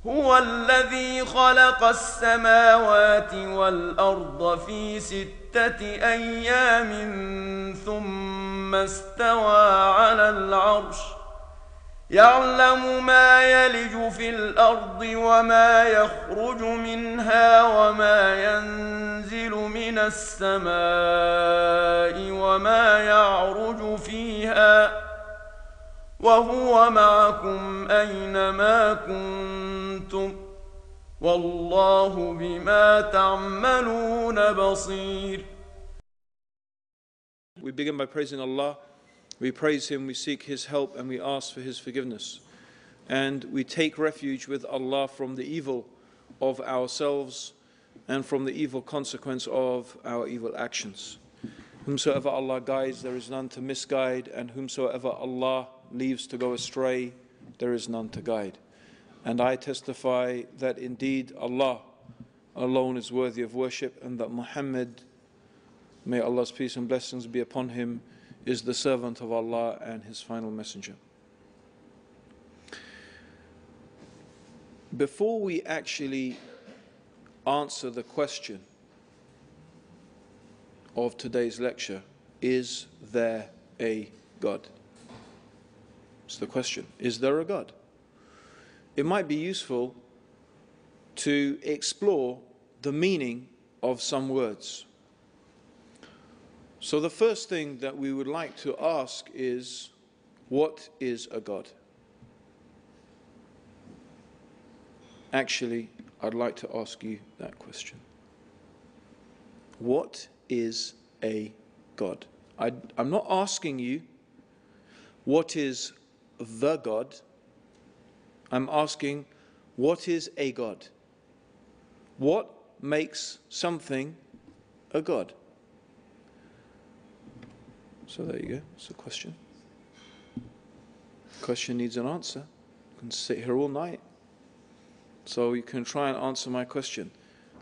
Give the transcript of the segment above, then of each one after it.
هو الذي خلق السماوات والأرض في 6 أيام ثم استوى على العرش يعلم ما يلج في الأرض وما يخرج منها وما ينزل من السماء وما يعرج فيها وهو معكم أينما كنتم والله بما تعملون بصير. We begin by praising Allah. We praise Him, we seek His help, and we ask for His forgiveness. And we take refuge with Allah from the evil of ourselves and from the evil consequence of our evil actions. Whomsoever Allah guides, there is none to misguide, and whomsoever Allah leaves to go astray, there is none to guide. And I testify that indeed Allah alone is worthy of worship, and that Muhammad, may Allah's peace and blessings be upon him, is the servant of Allah and His final messenger. Before we actually answer the question of today's lecture, is there a God? It's the question, is there a God? It might be useful to explore the meaning of some words. So the first thing that we would like to ask is, what is a God? Actually, I'd like to ask you that question. What is a God? I'm not asking you, what is the God? I'm asking, what is a God? What makes something a God? So there you go, it's a question. Question needs an answer. You can sit here all night. So you can try and answer my question.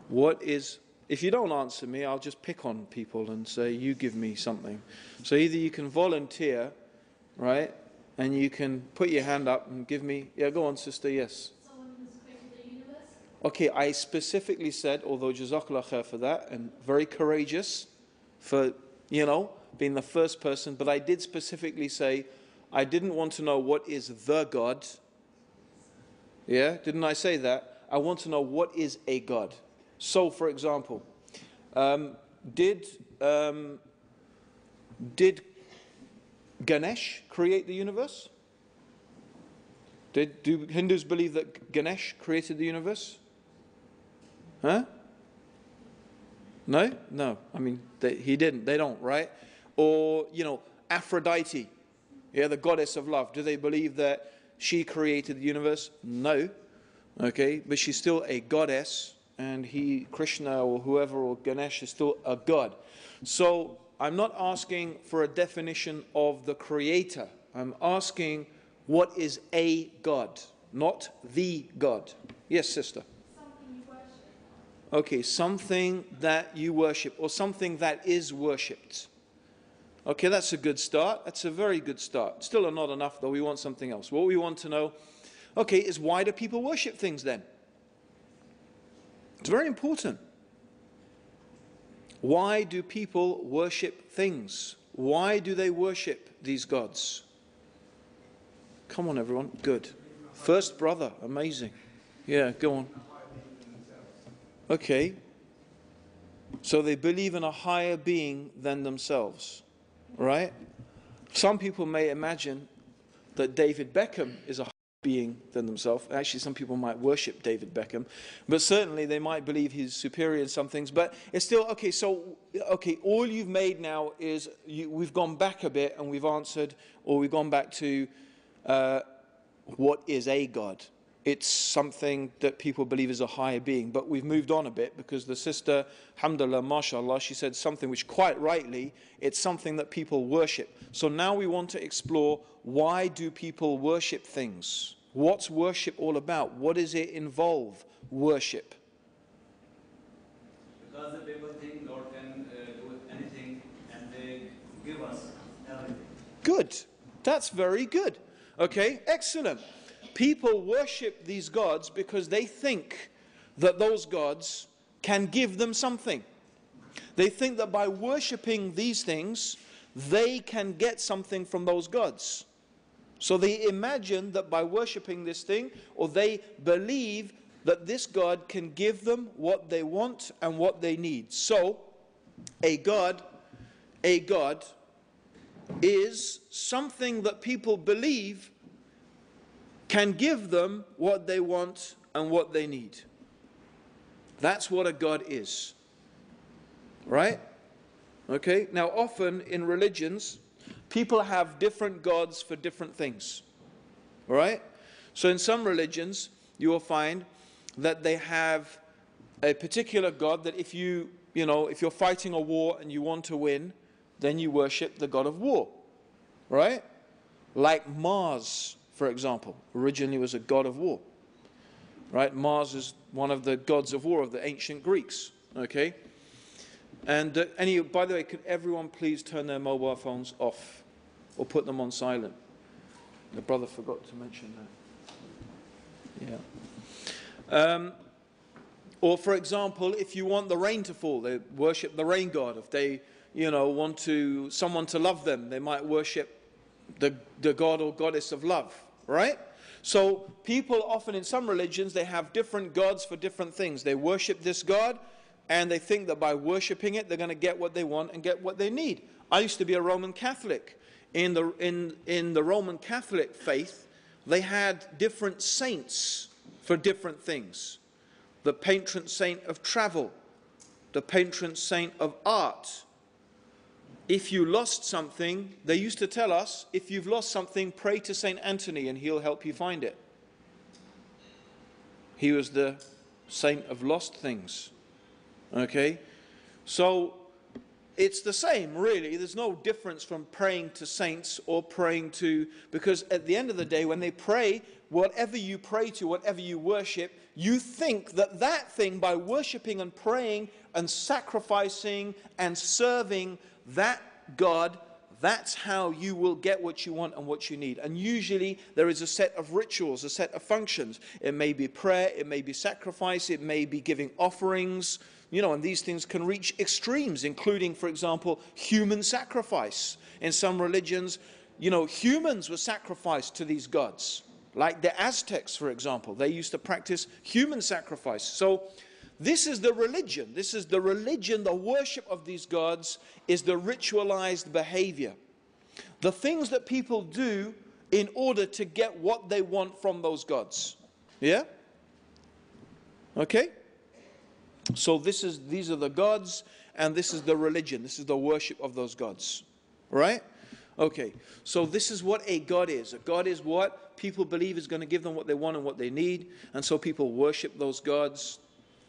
What is, if you don't answer me, I'll just pick on people and say, you give me something. So either you can volunteer, right, and you can put your hand up and give me, yeah, go on, sister, yes. Someone who's created the universe? Okay, I specifically said, although Jazakallah khair for that, and very courageous for, being the first person, but I did specifically say, I didn't want to know what is the God. Yeah, didn't I say that? I want to know what is a God. So, for example, did Ganesh create the universe? Do Hindus believe that Ganesh created the universe? Huh? No? No. I mean, he didn't. They don't, right? Or, Aphrodite, yeah, the goddess of love. Do they believe that she created the universe? No. Okay, but she's still a goddess, and Krishna or whoever, or Ganesh is still a god. So I'm not asking for a definition of the creator. I'm asking, what is a God, not the God. Yes, sister? Something you worship. Okay, something that you worship, or something that is worshipped. Okay, that's a good start. That's a very good start. Still not enough, though. We want something else. What we want to know, okay, is why do people worship things then? It's very important. Why do people worship things? Why do they worship these gods? Come on, everyone. Good. First brother. Amazing. Yeah, go on. Okay. So they believe in a higher being than themselves. Right? Some people may imagine that David Beckham is a higher being than themselves. Actually, some people might worship David Beckham, but certainly they might believe he's superior in some things. But it's still, okay, so, okay, all you've made now is, we've gone back a bit and we've answered, or we've gone back to what is a God. It's something that people believe is a higher being. But we've moved on a bit because the sister, alhamdulillah, mashallah, she said something which quite rightly, it's something that people worship. So now we want to explore, why do people worship things? What's worship all about? What does it involve, worship? Because the people think God can do anything and they give us everything. Good. That's very good. Okay, excellent. people worship these gods because they think that those gods can give them something. They think that by worshipping these things, they can get something from those gods. So they imagine that by worshipping this thing, or they believe that this God can give them what they want and what they need. So a God is something that people believe can give them what they want and what they need. That's what a God is. Right? Okay? Now, often in religions, people have different gods for different things. Right? So in some religions, you will find that they have a particular God that if you're fighting a war and you want to win, then you worship the god of war. Right? Like Mars, for example, originally was a god of war. Right? Mars is one of the gods of war of the ancient Greeks. Okay? And by the way, could everyone please turn their mobile phones off or put them on silent? The brother forgot to mention that. Yeah. Or for example, if you want the rain to fall, they worship the rain god. If they, want someone to love them, they might worship the god or goddess of love, right? So people often in some religions, they have different gods for different things. They worship this god, and they think that by worshipping it, they're going to get what they want and get what they need. I used to be a Roman Catholic. In the Roman Catholic faith, they had different saints for different things. The patron saint of travel, the patron saint of art. If you lost something, they used to tell us, if you've lost something, pray to Saint Anthony and he'll help you find it. He was the saint of lost things. Okay? So it's the same, really. There's no difference from praying to saints or praying to, because at the end of the day, when they pray, whatever you pray to, whatever you worship, you think that that thing, by worshipping and praying and sacrificing and serving that God, that's how you will get what you want and what you need. And usually there is a set of rituals, a set of functions. It may be prayer, it may be sacrifice, it may be giving offerings, and these things can reach extremes, including, for example, human sacrifice. In some religions, humans were sacrificed to these gods. Like the Aztecs, for example, they used to practice human sacrifice. So this is the religion. This is the religion, the worship of these gods is the ritualized behavior. The things that people do in order to get what they want from those gods. Yeah? Okay? So these are the gods, and this is the religion. This is the worship of those gods. Right? Okay, so this is what a God is. A God is what people believe is going to give them what they want and what they need. And so people worship those gods,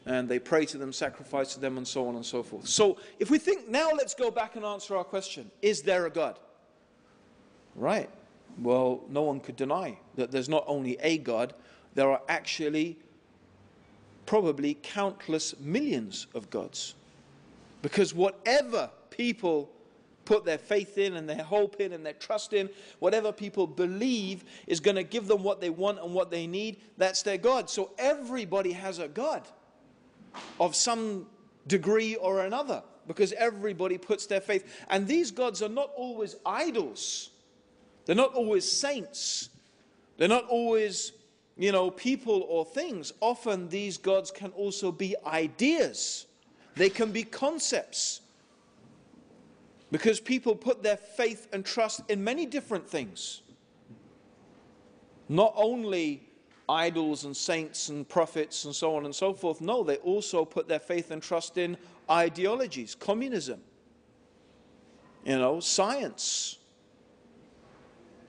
and they pray to them, sacrifice to them, and so on and so forth. So if we think, now let's go back and answer our question. Is there a God? Right. Well, no one could deny that there's not only a God, there are actually probably countless millions of gods. Because whatever people put their faith in and their hope in and their trust in, whatever people believe is going to give them what they want and what they need, that's their God. So everybody has a God of some degree or another, because everybody puts their faith. And these gods are not always idols. They're not always saints. They're not always, people or things. Often these gods can also be ideas. They can be concepts. Because people put their faith and trust in many different things. Not only idols and saints and prophets and so on and so forth. No, they also put their faith and trust in ideologies, communism, science.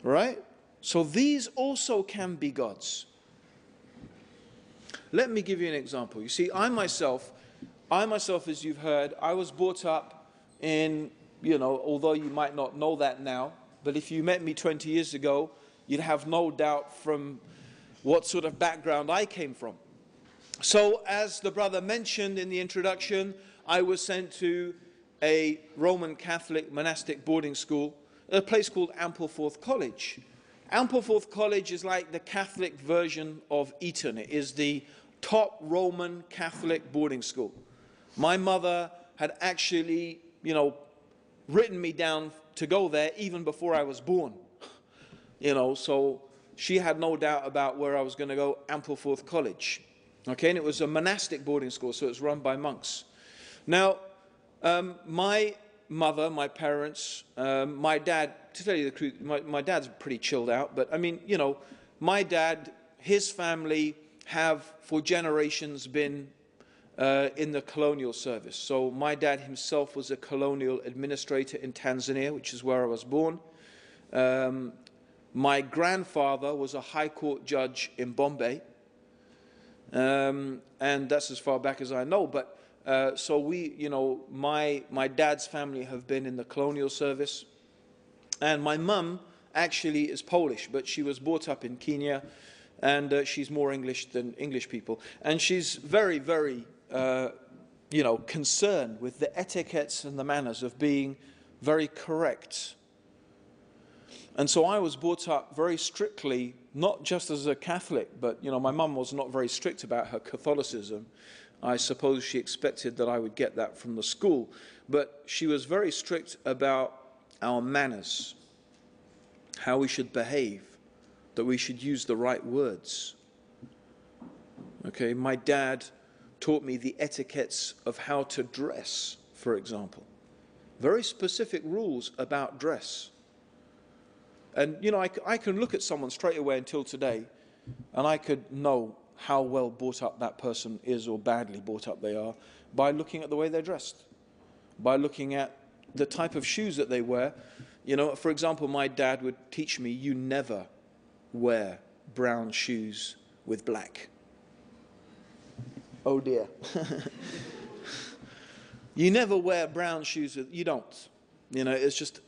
Right? So these also can be gods. Let me give you an example. You see, I myself, as you've heard, I was brought up in, although you might not know that now, but if you met me 20 years ago, you'd have no doubt from what sort of background I came from. So, as the brother mentioned in the introduction, I was sent to a Roman Catholic monastic boarding school, a place called Ampleforth College. Ampleforth College is like the Catholic version of Eton. It is the top Roman Catholic boarding school. My mother had actually, written me down to go there even before I was born. So she had no doubt about where I was going to go, Ampleforth College. Okay, and it was a monastic boarding school, so it was run by monks. Now, my mother, my parents, my dad, to tell you the truth, my dad's pretty chilled out, but I mean, my dad, his family have for generations been in the colonial service. So my dad himself was a colonial administrator in Tanzania, which is where I was born. My grandfather was a high court judge in Bombay, and that's as far back as I know. But so we, my dad's family have been in the colonial service, and my mum actually is Polish, but she was brought up in Kenya, and she's more English than English people, and she's very, very, concerned with the etiquettes and the manners of being very correct. And so I was brought up very strictly, not just as a Catholic, but, my mum was not very strict about her Catholicism. I suppose she expected that I would get that from the school. But she was very strict about our manners, how we should behave, that we should use the right words. Okay, my dad taught me the etiquettes of how to dress, for example. Very specific rules about dress. And, I can look at someone straight away until today, and I could know how well brought up that person is or badly brought up they are by looking at the way they're dressed, by looking at the type of shoes that they wear. For example, my dad would teach me, you never wear brown shoes with black. Oh dear. You never wear brown shoes with, you don't. It's just,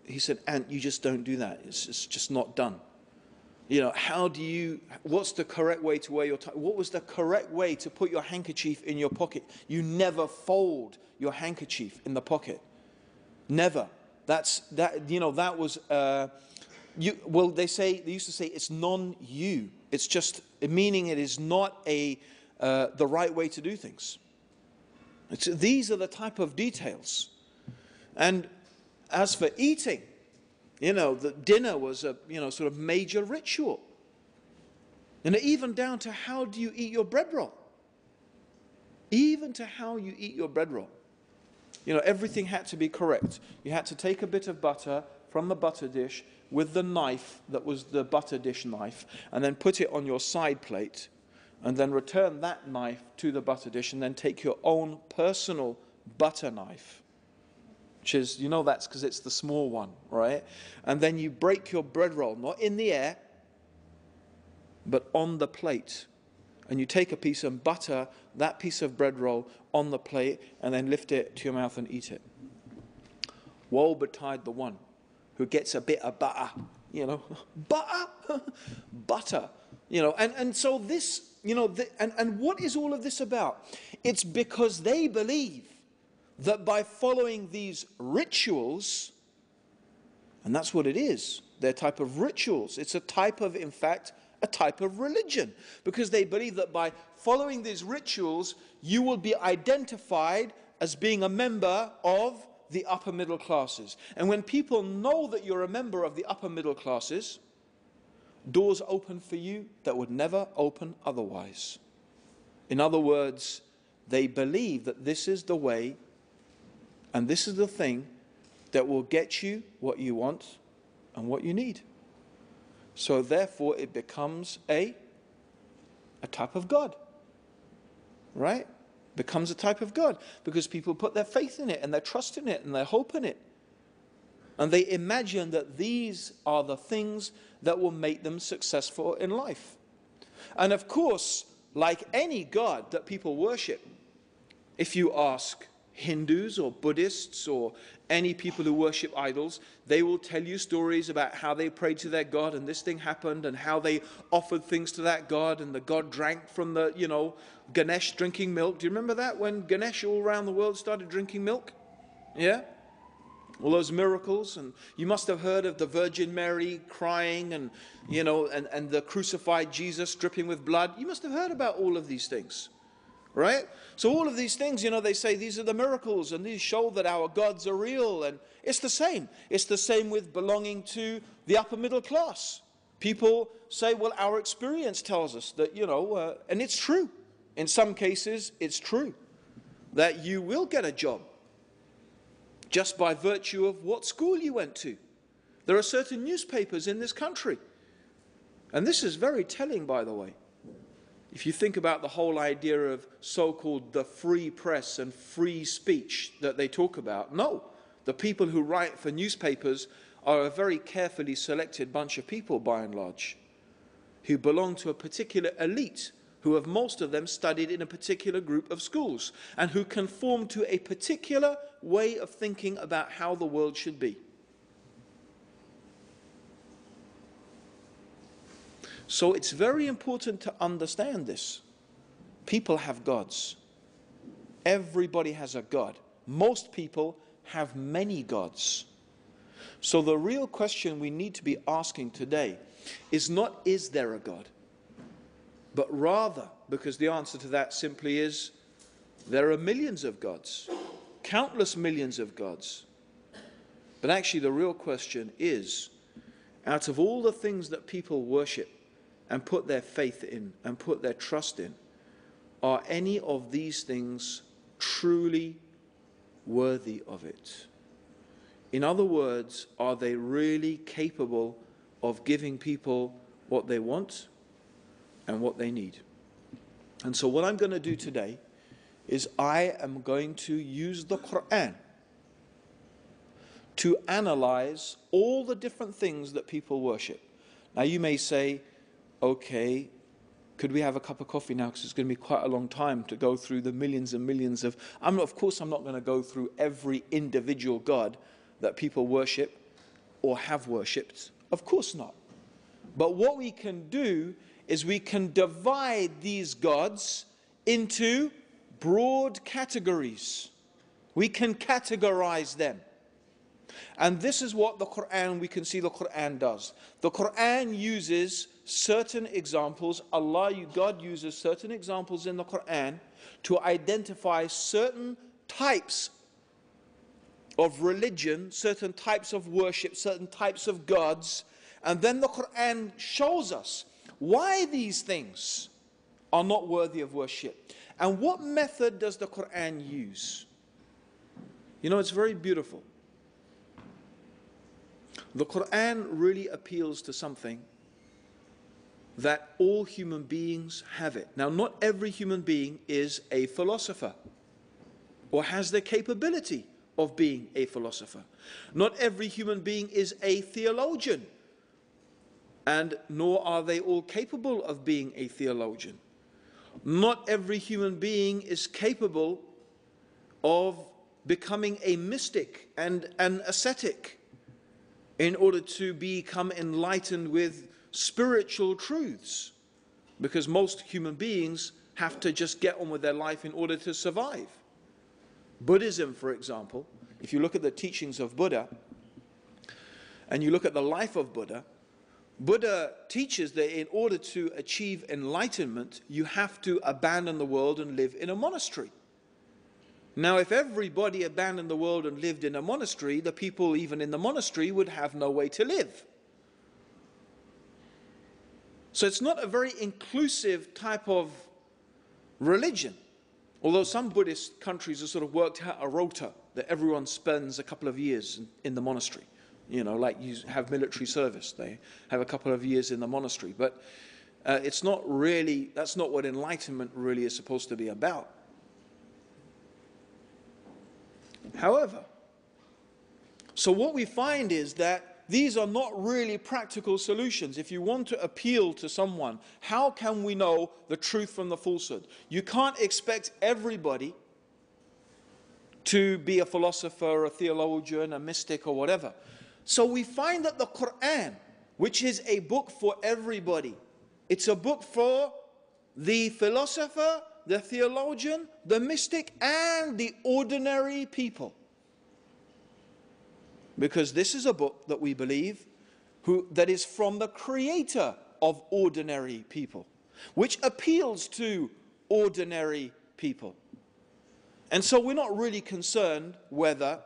he said, Ant, you just don't do that. It's just not done. What's the correct way to wear your tie? What was the correct way to put your handkerchief in your pocket? You never fold your handkerchief in the pocket. Never. That was, they used to say it's non-you. It's just, meaning it is not the right way to do things. These are the type of details. And as for eating, the dinner was a, sort of major ritual. And even down to how do you eat your bread roll? Even to how you eat your bread roll. Everything had to be correct. You had to take a bit of butter from the butter dish with the knife that was the butter dish knife, and then put it on your side plate, and then return that knife to the butter dish, and then take your own personal butter knife. Which is, that's because it's the small one, right? And then you break your bread roll, not in the air, but on the plate. And you take a piece and butter that piece of bread roll on the plate, and then lift it to your mouth and eat it. Woe betide the one who gets a bit of butter, butter, butter, and so this, and what is all of this about? It's because they believe that by following these rituals, and that's what it is, they're a type of rituals. It's a type of, in fact, a type of religion. Because they believe that by following these rituals, you will be identified as being a member of the upper middle classes. And when people know that you're a member of the upper middle classes, doors open for you that would never open otherwise. In other words, they believe that this is the way and this is the thing that will get you what you want and what you need. So therefore it becomes a type of God. Right? Becomes a type of God. Because people put their faith in it and their trust in it and their hope in it. And they imagine that these are the things that will make them successful in life. And of course, like any God that people worship, if you ask Hindus or Buddhists or any people who worship idols, they will tell you stories about how they prayed to their God and this thing happened and how they offered things to that God and the God drank from the, Ganesh drinking milk. Do you remember that when Ganesh all around the world started drinking milk? Yeah? All those miracles, and you must have heard of the Virgin Mary crying and, and the crucified Jesus dripping with blood. You must have heard about all of these things, right? So all of these things, they say these are the miracles and these show that our gods are real, and it's the same. It's the same with belonging to the upper middle class. People say, well, our experience tells us that, and it's true. In some cases, it's true that you will get a job just by virtue of what school you went to. There are certain newspapers in this country, and this is very telling, by the way. If you think about the whole idea of so-called the free press and free speech that they talk about, no, the people who write for newspapers are a very carefully selected bunch of people, by and large, who belong to a particular elite, who have most of them studied in a particular group of schools, and who conform to a particular way of thinking about how the world should be. So it's very important to understand this. People have gods. Everybody has a god. Most people have many gods. So the real question we need to be asking today is not, is there a God? But rather, because the answer to that simply is, there are millions of gods, countless millions of gods. But actually the real question is, out of all the things that people worship and put their faith in and put their trust in, are any of these things truly worthy of it? In other words, are they really capable of giving people what they want and what they need? And so what I'm going to do today is I am going to use the Quran to analyze all the different things that people worship. Now you may say, okay, could we have a cup of coffee now, because it's going to be quite a long time to go through the millions and millions of... of course I'm not going to go through every individual god that people worship or have worshipped. Of course not. But what we can do is we can divide these gods into broad categories. We can categorize them. And this is what we can see the Quran does. The Quran uses certain examples, God uses certain examples in the Quran to identify certain types of religion, certain types of worship, certain types of gods, and then the Quran shows us why these things are not worthy of worship. And what method does the Quran use? It's very beautiful. The Quran really appeals to something that all human beings have it. Now, not every human being is a philosopher or has the capability of being a philosopher. Not every human being is a theologian, and nor are they all capable of being a theologian. Not every human being is capable of becoming a mystic and an ascetic in order to become enlightened with spiritual truths, because most human beings have to just get on with their life in order to survive. Buddhism, for example, if you look at the teachings of Buddha and you look at the life of Buddha, Buddha teaches that in order to achieve enlightenment, you have to abandon the world and live in a monastery. Now, if everybody abandoned the world and lived in a monastery, the people even in the monastery would have no way to live. So it's not a very inclusive type of religion. Although some Buddhist countries have sort of worked out a rota that everyone spends a couple of years in the monastery. Like you have military service, they have a couple of years in the monastery. But it's not really, that's not what enlightenment really is supposed to be about. However, so what we find is that these are not really practical solutions. If you want to appeal to someone, how can we know the truth from the falsehood? You can't expect everybody to be a philosopher, a theologian, a mystic, or whatever. So we find that the Quran, which is a book for everybody, it's a book for the philosopher, the theologian, the mystic, and the ordinary people. Because this is a book that we believe that is from the creator of ordinary people, which appeals to ordinary people. And so we're not really concerned whether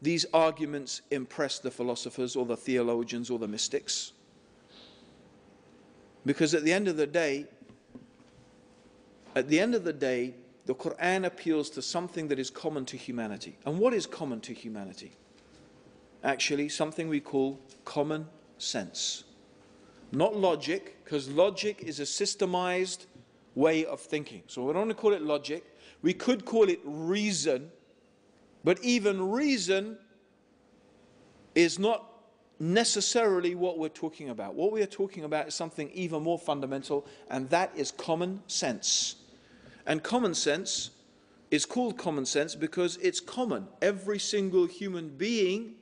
these arguments impress the philosophers or the theologians or the mystics. Because at the end of the day, the Quran appeals to something that is common to humanity. And what is common to humanity? Actually, something we call common sense. Not logic, because logic is a systemized way of thinking. So we don't want to call it logic. We could call it reason, but even reason is not necessarily what we're talking about. What we are talking about is something even more fundamental, and that is common sense. And common sense is called common sense because it's common. Every single human being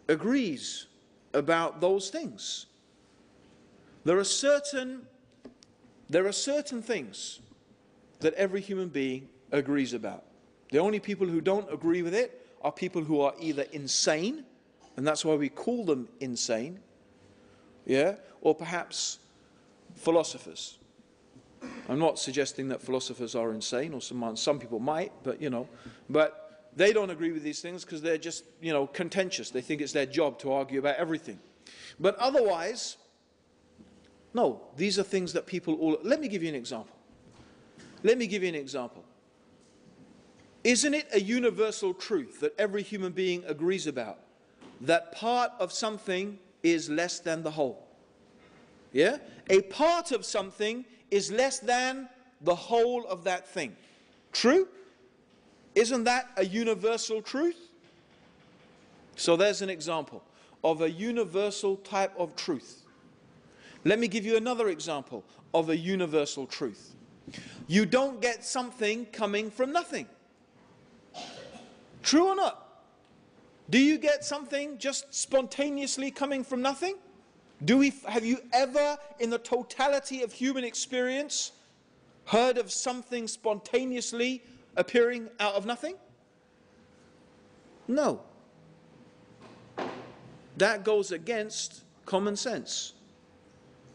agrees about those things. There are certain things that every human being agrees about. The only people who don't agree with it are people who are either insane, and that's why we call them insane, or perhaps philosophers. I'm not suggesting that philosophers are insane, or some people might, but they don't agree with these things because they're just, contentious. They think it's their job to argue about everything. But otherwise, no, these are things that people all... Let me give you an example. Isn't it a universal truth that every human being agrees about that part of something is less than the whole? Yeah? A part of something is less than the whole of that thing. True? Isn't that a universal truth? So there's an example of a universal type of truth. Let me give you another example of a universal truth. You don't get something coming from nothing. True or not? Do you get something just spontaneously coming from nothing? Have you ever, in the totality of human experience, heard of something spontaneously appearing out of nothing? No. That goes against common sense.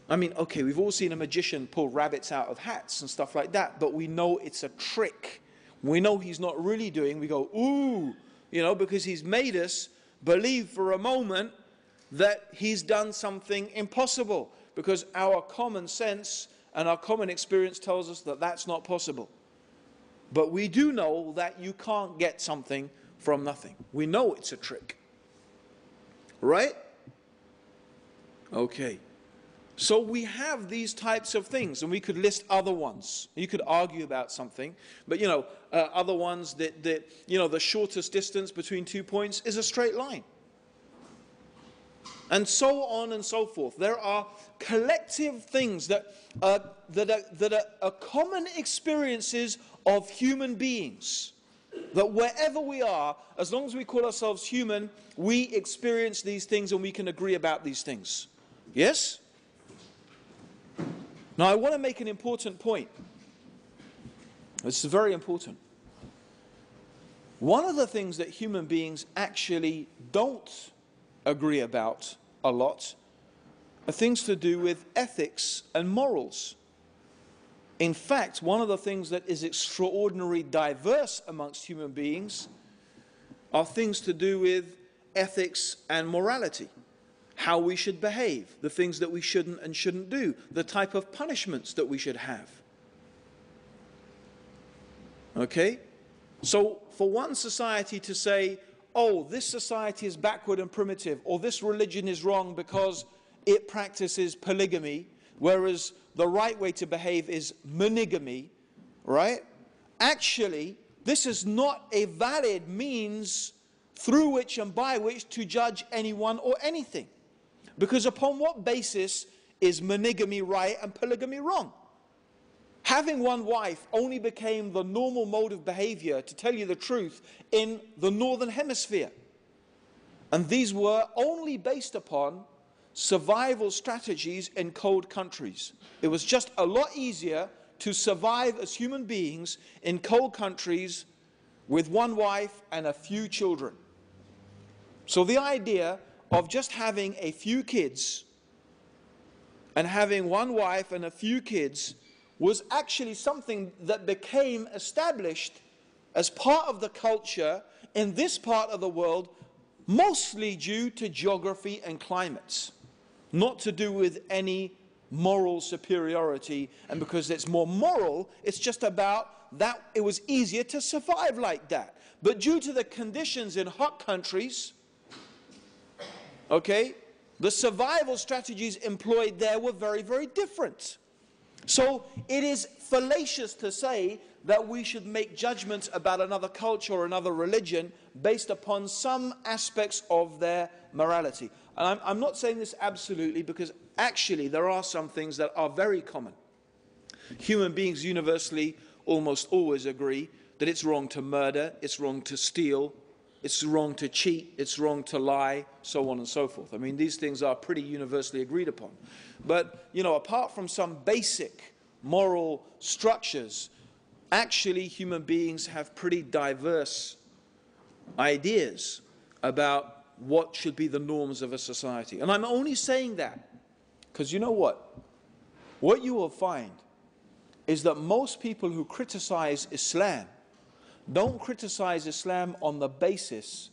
I mean, okay, we've all seen a magician pull rabbits out of hats and stuff like that, but we know it's a trick. We know he's not really doing, we go, ooh, because he's made us believe for a moment that he's done something impossible, because our common sense and our common experience tells us that that's not possible. But we do know that you can't get something from nothing. We know it's a trick. Right? Okay. So we have these types of things, and we could list other ones. You could argue about something, but other ones that the shortest distance between 2 points is a straight line. And so on and so forth. There are collective things that are common experiences of human beings. That wherever we are, as long as we call ourselves human, we experience these things and we can agree about these things. Yes? Now I want to make an important point. This is very important. One of the things that human beings actually don't agree about a lot are things to do with ethics and morals. In fact, one of the things that is extraordinarily diverse amongst human beings are things to do with ethics and morality. How we should behave, the things that we shouldn't and shouldn't do, the type of punishments that we should have. Okay? So for one society to say, oh, this society is backward and primitive, or this religion is wrong because it practices polygamy, whereas the right way to behave is monogamy, right? Actually, this is not a valid means through which and by which to judge anyone or anything. Because upon what basis is monogamy right and polygamy wrong? Having one wife only became the normal mode of behavior, to tell you the truth, in the northern hemisphere. And these were only based upon survival strategies in cold countries. It was just a lot easier to survive as human beings in cold countries with one wife and a few children. So the idea of just having a few kids and having one wife and a few kids was actually something that became established as part of the culture in this part of the world, mostly due to geography and climates, not to do with any moral superiority. And because it's more moral, it's just about that it was easier to survive like that. But due to the conditions in hot countries, okay, the survival strategies employed there were very, very different. So it is fallacious to say that we should make judgments about another culture or another religion based upon some aspects of their morality. And I'm not saying this absolutely, because actually there are some things that are very common. Human beings universally almost always agree that it's wrong to murder, it's wrong to steal, it's wrong to cheat, it's wrong to lie, so on and so forth. I mean, these things are pretty universally agreed upon. But, you know, apart from some basic moral structures, actually human beings have pretty diverse ideas about what should be the norms of a society. And I'm only saying that because you know what? What you will find is that most people who criticize Islam don't criticize Islam on the basis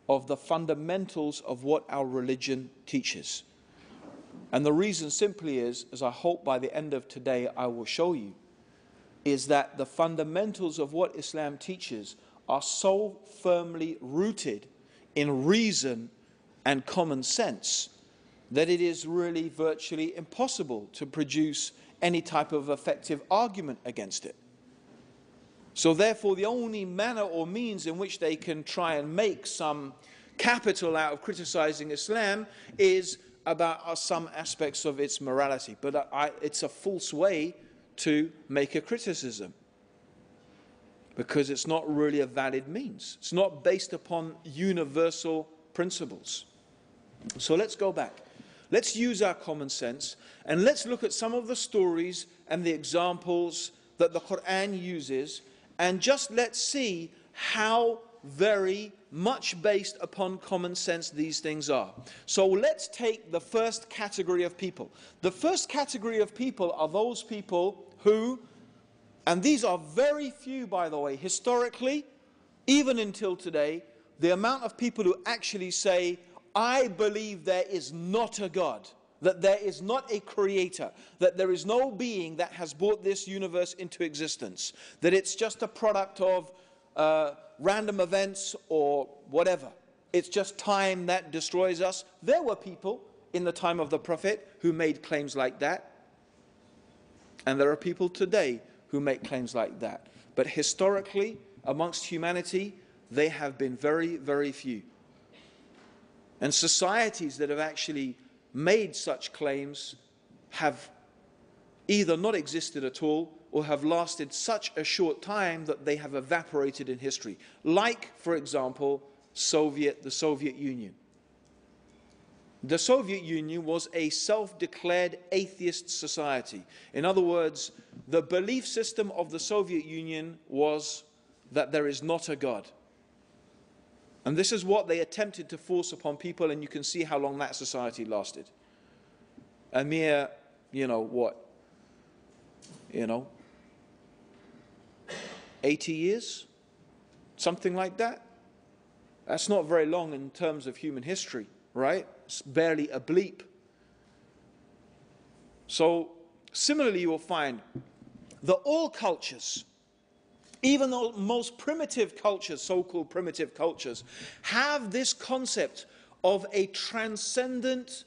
of the fundamentals of what our religion teaches. And the reason simply is, as I hope by the end of today I will show you, is that the fundamentals of what Islam teaches are so firmly rooted in reason and common sense that it is really virtually impossible to produce any type of effective argument against it. So therefore, the only manner or means in which they can try and make some capital out of criticizing Islam is about some aspects of its morality. But it's a false way to make a criticism, because it's not really a valid means. It's not based upon universal principles. So let's go back. Let's use our common sense and let's look at some of the stories and the examples that the Quran uses, and just let's see how very much based upon common sense these things are. So let's take the first category of people. The first category of people are those people who, and these are very few by the way, historically, even until today, the amount of people who actually say, I believe there is not a God, that there is not a creator, that there is no being that has brought this universe into existence, that it's just a product of random events or whatever. It's just time that destroys us. There were people in the time of the Prophet who made claims like that. And there are people today who make claims like that. But historically, amongst humanity, they have been very, very few. And societies that have actually made such claims have either not existed at all or have lasted such a short time that they have evaporated in history. Like, for example, the Soviet Union. The Soviet Union was a self-declared atheist society. In other words, the belief system of the Soviet Union was that there is not a God. And this is what they attempted to force upon people, and you can see how long that society lasted. A mere, 80 years? Something like that? That's not very long in terms of human history, right? It's barely a bleep. So, similarly, you will find that all cultures, even the most primitive cultures, so-called primitive cultures, have this concept of a transcendent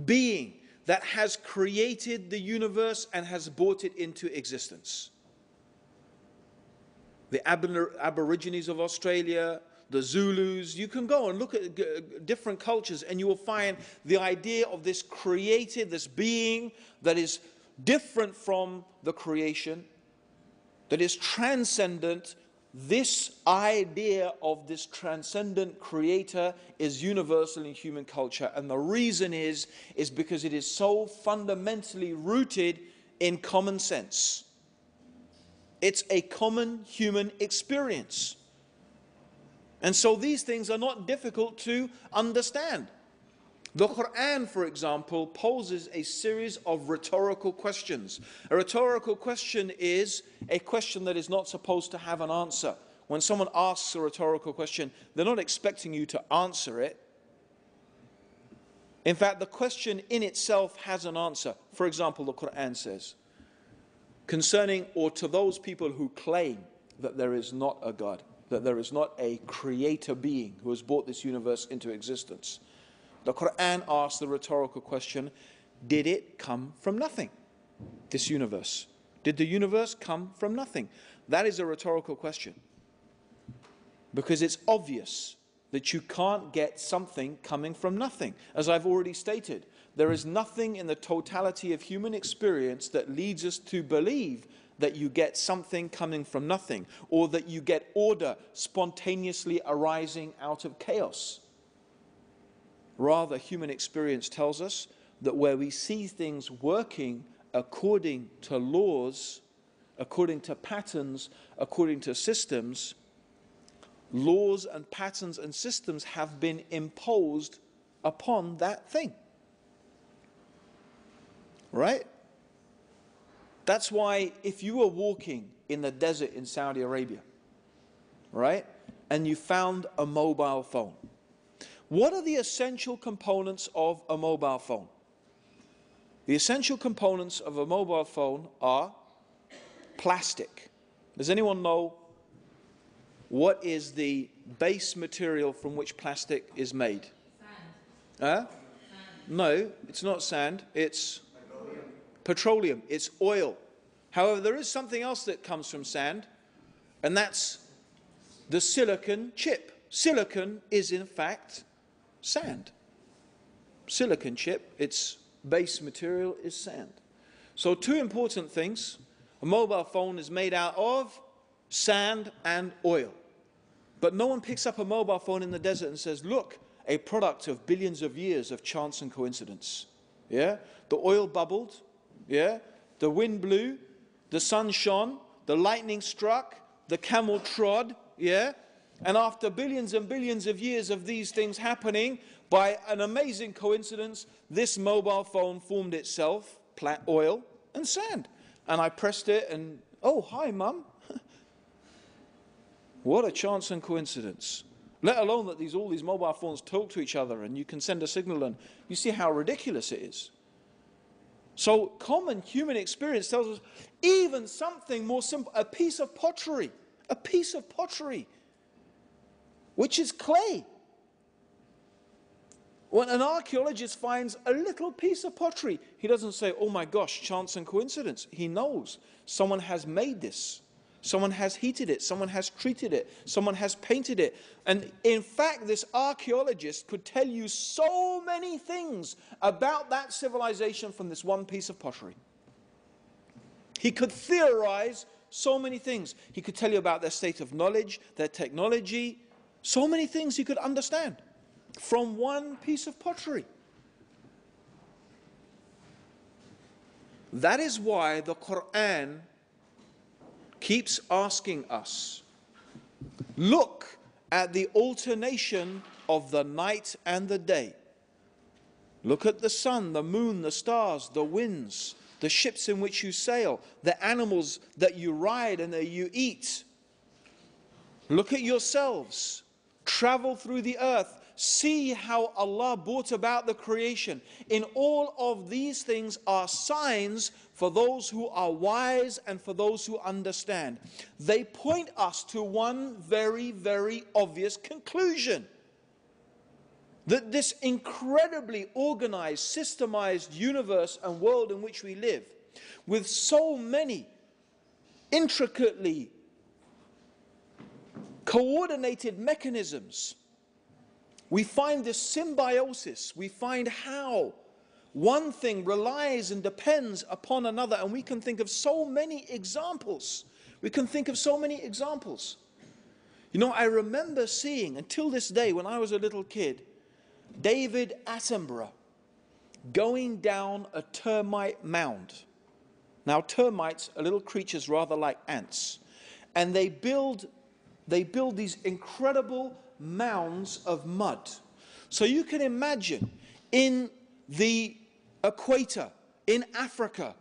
being that has created the universe and has brought it into existence. The Aborigines of Australia, the Zulus, you can go and look at different cultures and you will find the idea of this created, this being that is different from the creation, that is transcendent. This idea of this transcendent creator is universal in human culture, and the reason is because it is so fundamentally rooted in common sense. It's a common human experience. And so these things are not difficult to understand. The Quran, for example, poses a series of rhetorical questions. A rhetorical question is a question that is not supposed to have an answer. When someone asks a rhetorical question, they're not expecting you to answer it. In fact, the question in itself has an answer. For example, the Quran says, concerning or to those people who claim that there is not a God, that there is not a creator being who has brought this universe into existence. The Quran asks the rhetorical question, did it come from nothing, this universe? Did the universe come from nothing? That is a rhetorical question. Because it's obvious that you can't get something coming from nothing. As I've already stated, there is nothing in the totality of human experience that leads us to believe that you get something coming from nothing, or that you get order spontaneously arising out of chaos. Rather, human experience tells us that where we see things working according to laws, according to patterns, according to systems, laws and patterns and systems have been imposed upon that thing. Right? That's why if you were walking in the desert in Saudi Arabia, right, and you found a mobile phone, what are the essential components of a mobile phone? The essential components of a mobile phone are plastic. Does anyone know what is the base material from which plastic is made? Sand. No, it's not sand, it's petroleum, it's oil. However, there is something else that comes from sand, and that's the silicon chip. Silicon is in fact sand. Silicon chip, its base material is sand. So two important things. A mobile phone is made out of sand and oil. But no one picks up a mobile phone in the desert and says, look, a product of billions of years of chance and coincidence. Yeah? The oil bubbled. Yeah? The wind blew. The sun shone. The lightning struck. The camel trod. Yeah? And after billions and billions of years of these things happening, by an amazing coincidence, this mobile phone formed itself, oil and sand. And I pressed it and, oh, hi, Mum. What a chance and coincidence. Let alone that all these mobile phones talk to each other and you can send a signal, and you see how ridiculous it is. So common human experience tells us even something more simple, a piece of pottery, which is clay. When an archaeologist finds a little piece of pottery, he doesn't say, oh my gosh, chance and coincidence. He knows someone has made this. Someone has heated it. Someone has treated it. Someone has painted it. And in fact, this archaeologist could tell you so many things about that civilization from this one piece of pottery. He could theorize so many things. He could tell you about their state of knowledge, their technology, so many things he could understand from one piece of pottery. That is why the Quran keeps asking us, look at the alternation of the night and the day. Look at the sun, the moon, the stars, the winds, the ships in which you sail, the animals that you ride and that you eat. Look at yourselves. Travel through the earth. See how Allah brought about the creation. In all of these things are signs for those who are wise and for those who understand. They point us to one very, very obvious conclusion. That this incredibly organized, systemized universe and world in which we live, with so many intricately coordinated mechanisms, we find this symbiosis. We find how one thing relies and depends upon another. And we can think of so many examples. You know, I remember seeing, until this day, when I was a little kid, David Attenborough going down a termite mound. Now, termites are little creatures rather like ants. And they build these incredible mounds of mud. So you can imagine in the equator, in Africa,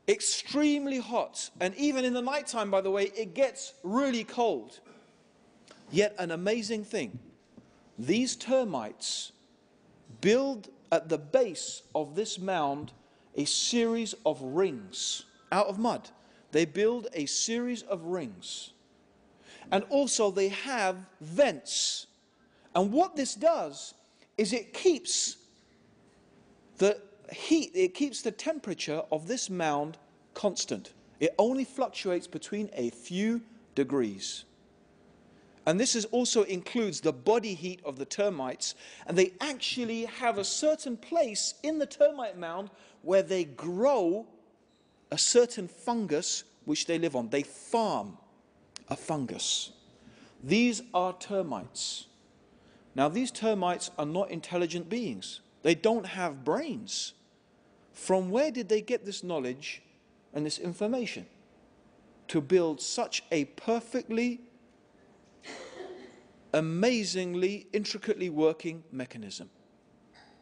extremely hot, and even in the nighttime, by the way, it gets really cold. Yet an amazing thing, these termites build at the base of this mound a series of rings out of mud. They build a series of rings. And also they have vents. And what this does is it keeps the heat, it keeps the temperature of this mound constant. It only fluctuates between a few degrees. And this also includes the body heat of the termites. And they actually have a certain place in the termite mound where they grow a certain fungus which they live on. They farm a fungus. These are termites. Now, these termites are not intelligent beings. They don't have brains. From where did they get this knowledge and this information to build such a perfectly, amazingly, intricately working mechanism?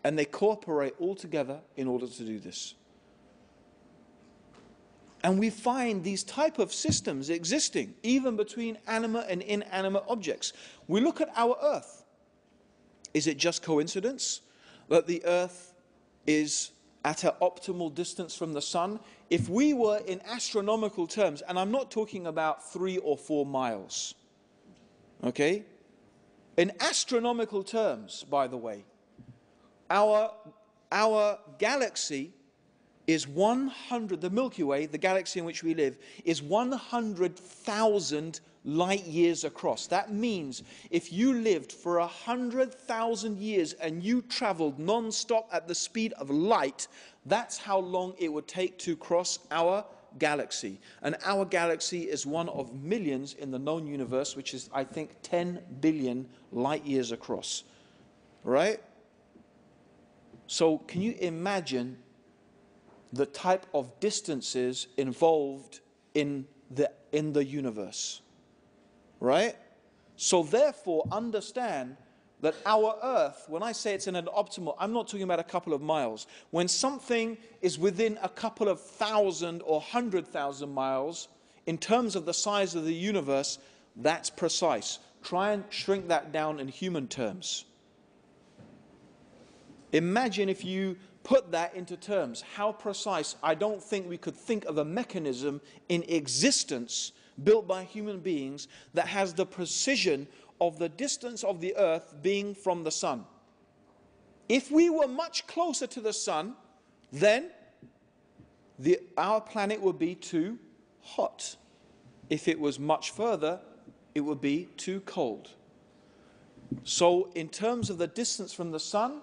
And they cooperate all together in order to do this. And we find these type of systems existing even between animate and inanimate objects. We look at our Earth. Is it just coincidence that the Earth is at an optimal distance from the sun? If we were in astronomical terms, and I'm not talking about 3 or 4 miles, okay? In astronomical terms, by the way, our galaxy is 100, the Milky Way, the galaxy in which we live, is 100,000 light years across. That means if you lived for 100,000 years and you traveled non-stop at the speed of light, that's how long it would take to cross our galaxy. And our galaxy is one of millions in the known universe, which is, I think, 10 billion light years across. Right? So can you imagine the type of distances involved in the universe? Right? So therefore, understand that our Earth, when I say it's in an optimal, I'm not talking about a couple of miles. When something is within a couple of 1,000 or 100,000 miles, in terms of the size of the universe, that's precise. Try and shrink that down in human terms. Imagine if you put that into terms, how precise. I don't think we could think of a mechanism in existence built by human beings that has the precision of the distance of the Earth being from the sun. If we were much closer to the sun, then our planet would be too hot. If it was much further, it would be too cold. So in terms of the distance from the sun,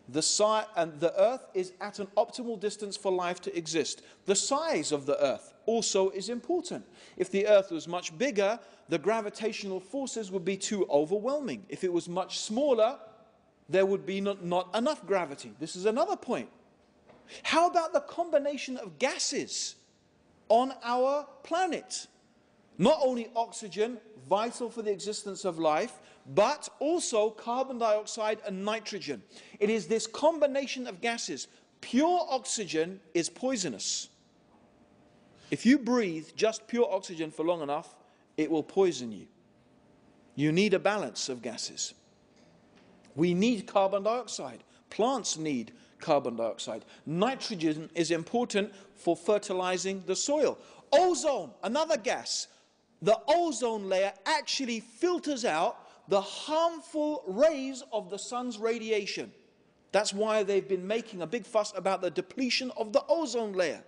the Earth is at an optimal distance for life to exist. The size of the Earth also is important. If the Earth was much bigger, the gravitational forces would be too overwhelming. If it was much smaller, there would be not enough gravity. This is another point. How about the combination of gases on our planet? Not only oxygen, vital for the existence of life, but also carbon dioxide and nitrogen. It is this combination of gases. Pure oxygen is poisonous. If you breathe just pure oxygen for long enough, it will poison you. You need a balance of gases. We need carbon dioxide. Plants need carbon dioxide. Nitrogen is important for fertilizing the soil. Ozone, another gas. The ozone layer actually filters out the harmful rays of the sun's radiation. That's why they've been making a big fuss about the depletion of the ozone layer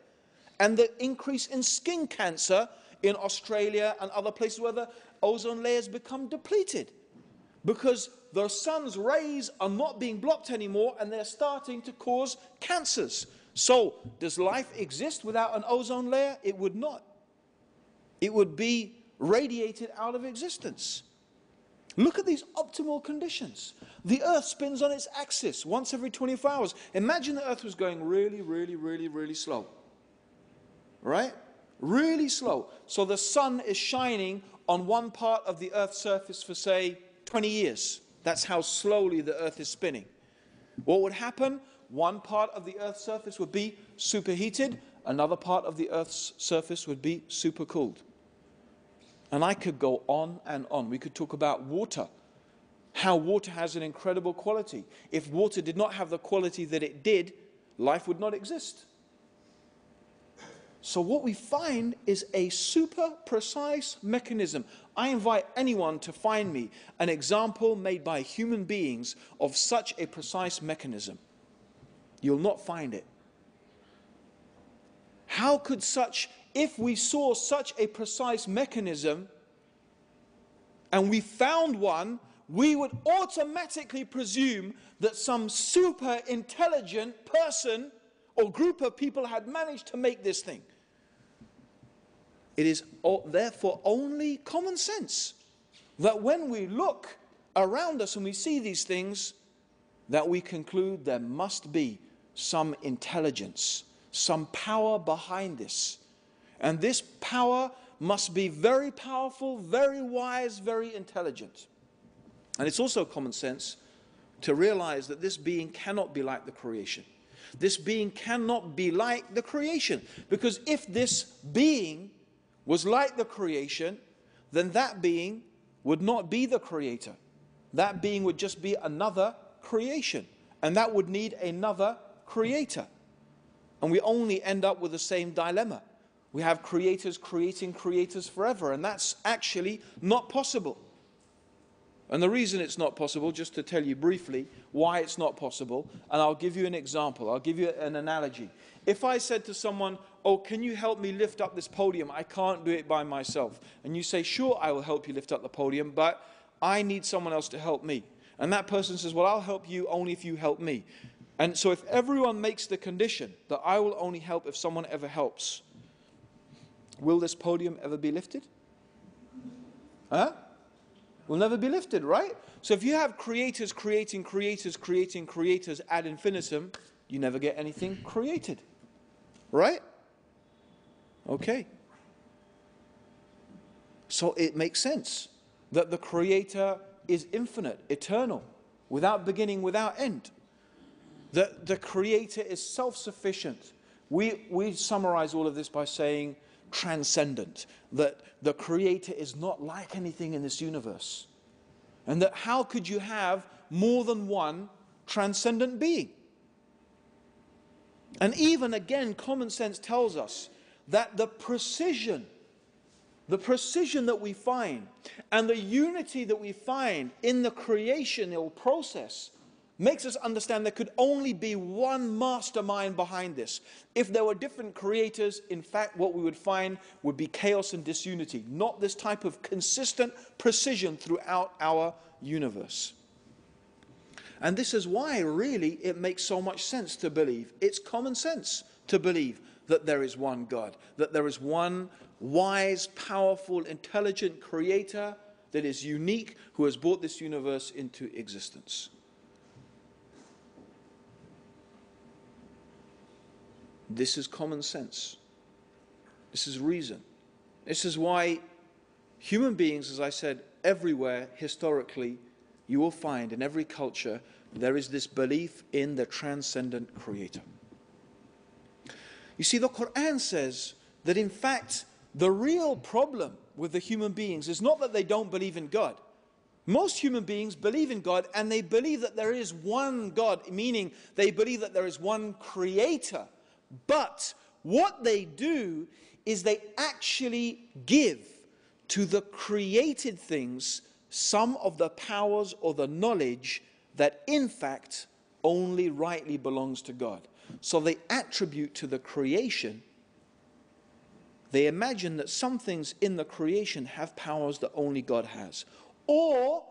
and the increase in skin cancer in Australia and other places where the ozone layers become depleted, because the sun's rays are not being blocked anymore and they're starting to cause cancers. So does life exist without an ozone layer? It would not. It would be radiated out of existence. Look at these optimal conditions. The Earth spins on its axis once every 24 hours. Imagine the Earth was going really, really, really, really slow. Right? Really slow. So the sun is shining on one part of the Earth's surface for, say, 20 years. That's how slowly the earth is spinning. What would happen? One part of the earth's surface would be superheated, another part of the earth's surface would be supercooled. And I could go on and on. We could talk about water, how water has an incredible quality. If water did not have the quality that it did, life would not exist. So what we find is a super precise mechanism. I invite anyone to find me an example made by human beings of such a precise mechanism. You'll not find it. How could if we saw such a precise mechanism and we found one, we would automatically presume that some super intelligent person or group of people had managed to make this thing. It is therefore only common sense that when we look around us and we see these things, that we conclude there must be some intelligence, some power behind this. And this power must be very powerful, very wise, very intelligent. And it's also common sense to realize that this being cannot be like the creation. This being cannot be like the creation. Because if this being was like the creation, then that being would not be the creator. That being would just be another creation. And that would need another creator. And we only end up with the same dilemma. We have creators creating creators forever, and that's actually not possible. And the reason it's not possible, just to tell you briefly why it's not possible, and I'll give you an example, I'll give you an analogy. If I said to someone, oh, can you help me lift up this podium? I can't do it by myself. And you say, sure, I will help you lift up the podium, but I need someone else to help me. And that person says, well, I'll help you only if you help me. And so if everyone makes the condition that I will only help if someone ever helps, will this podium ever be lifted? Huh? Will never be lifted, right? So if you have creators creating creators creating creators ad infinitum, you never get anything created. Right? Okay. So it makes sense that the creator is infinite, eternal, without beginning, without end. The creator is self-sufficient. We summarize all of this by saying transcendent, that the creator is not like anything in this universe. And that how could you have more than one transcendent being? And even again, common sense tells us that the precision that we find and the unity that we find in the creational process makes us understand there could only be one mastermind behind this. If there were different creators, in fact, what we would find would be chaos and disunity, not this type of consistent precision throughout our universe. And this is why, really, it makes so much sense to believe. It's common sense to believe that there is one God, that there is one wise, powerful, intelligent creator that is unique, who has brought this universe into existence. This is common sense. This is reason. This is why human beings, as I said, everywhere, historically, you will find in every culture, there is this belief in the transcendent creator. You see, the Quran says that in fact, the real problem with the human beings is not that they don't believe in God. Most human beings believe in God, and they believe that there is one God, meaning they believe that there is one creator. But what they do is they actually give to the created things some of the powers or the knowledge that in fact only rightly belongs to God. So they attribute to the creation, they imagine that some things in the creation have powers that only God has. Or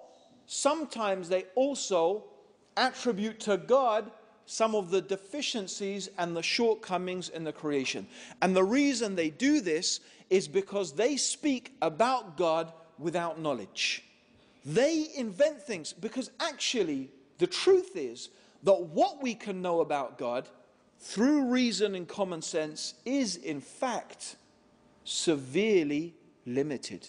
sometimes they also attribute to God some of the deficiencies and the shortcomings in the creation. And the reason they do this is because they speak about God without knowledge. They invent things because actually the truth is that what we can know about God through reason and common sense is in fact severely limited.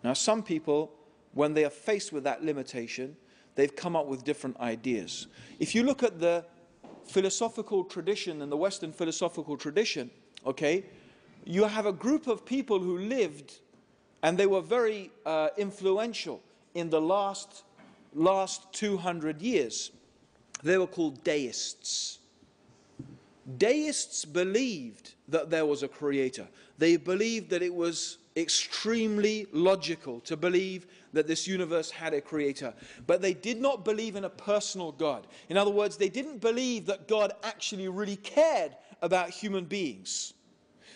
Now, some people, when they are faced with that limitation, they've come up with different ideas. If you look at the philosophical tradition and the Western philosophical tradition, okay, you have a group of people who lived, and they were very influential in the last 200 years. They were called deists. Deists believed that there was a creator. They believed that it was extremely logical to believe that this universe had a creator. But they did not believe in a personal God. In other words, they didn't believe that God actually really cared about human beings.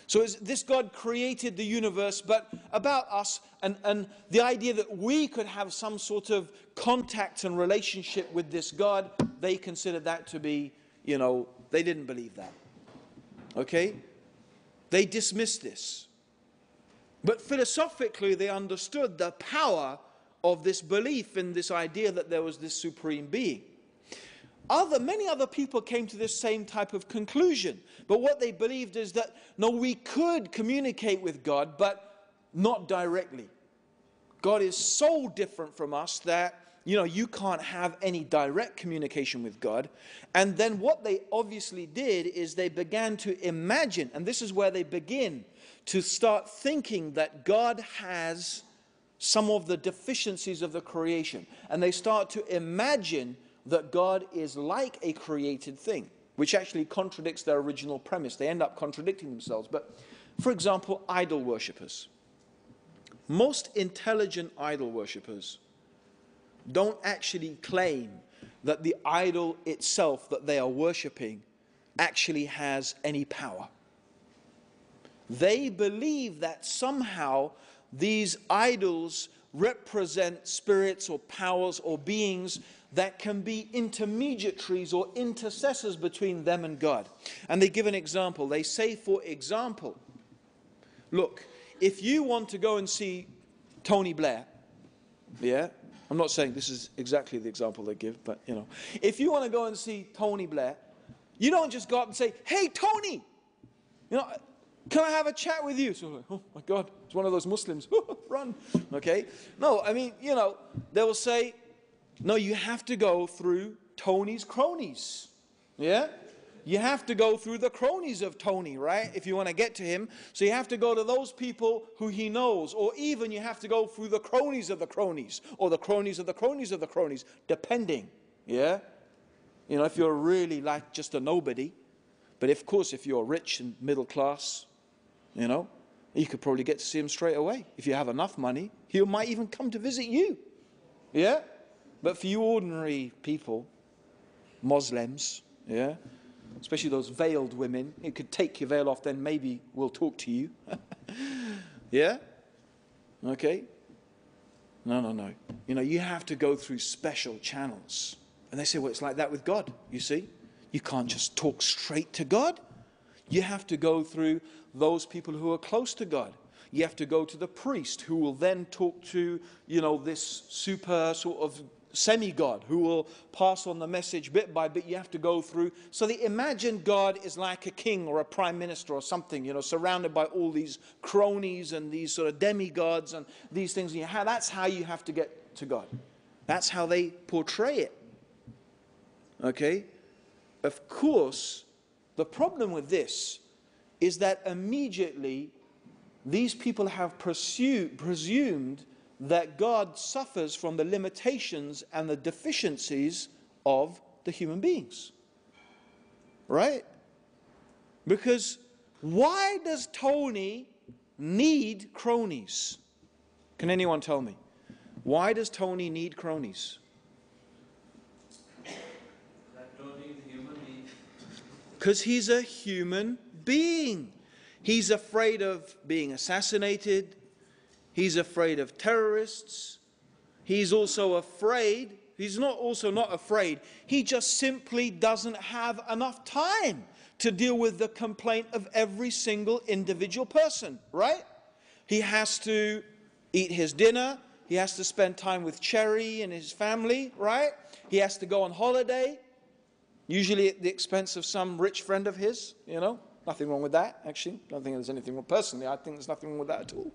So this God created the universe, but about us, and the idea that we could have some sort of contact and relationship with this God, they considered that to be, they didn't believe that. Okay? They dismissed this. But philosophically, they understood the power of this belief in this idea that there was this supreme being. Many other people came to this same type of conclusion. But what they believed is that, no, we could communicate with God, but not directly. God is so different from us that, you can't have any direct communication with God. And then what they obviously did is they began to imagine, and this is where they begin to start thinking that God has some of the deficiencies of the creation. And they start to imagine that God is like a created thing, which actually contradicts their original premise. They end up contradicting themselves. But, for example, idol worshippers. Most intelligent idol worshippers don't actually claim that the idol itself that they are worshipping actually has any power. They believe that somehow these idols represent spirits or powers or beings that can be intermediaries or intercessors between them and God. And they give an example. They say, for example, look, if you want to go and see Tony Blair, yeah, I'm not saying this is exactly the example they give, but if you want to go and see Tony Blair, you don't just go up and say, hey, Tony, can I have a chat with you? So like, oh my God, it's one of those Muslims. Run. Okay. No, I mean, they will say, no, you have to go through Tony's cronies. Yeah? You have to go through the cronies of Tony, right? If you want to get to him. So you have to go to those people who he knows. Or even you have to go through the cronies of the cronies. Or the cronies of the cronies of the cronies. Depending. Yeah? If you're really like just a nobody. But of course, if you're rich and middle class, you could probably get to see him straight away. If you have enough money, he might even come to visit you. Yeah? But for you ordinary people, Muslims, yeah, especially those veiled women, you could take your veil off, then maybe we'll talk to you. Yeah? Okay? No. You have to go through special channels. And they say, well, it's like that with God, you see. You can't just talk straight to God. You have to go through those people who are close to God. You have to go to the priest who will then talk to, this super sort of semi-God who will pass on the message bit by bit. You have to go through. So they imagine God is like a king or a prime minister or something, surrounded by all these cronies and these sort of demigods and these things. That's how you have to get to God. That's how they portray it. Okay? Of course, the problem with this is that immediately these people have presumed that God suffers from the limitations and the deficiencies of the human beings. Right? Because why does Tony need cronies? Can anyone tell me? Why does Tony need cronies? That Tony is a human being. Because he's a human being. He's afraid of being assassinated. He's afraid of terrorists. He's also afraid. He's not afraid. He just simply doesn't have enough time to deal with the complaint of every single individual person, right? He has to eat his dinner. He has to spend time with Cherry and his family, right? He has to go on holiday, usually at the expense of some rich friend of his, Nothing wrong with that, actually. I don't think there's anything wrong. Personally, I think there's nothing wrong with that at all.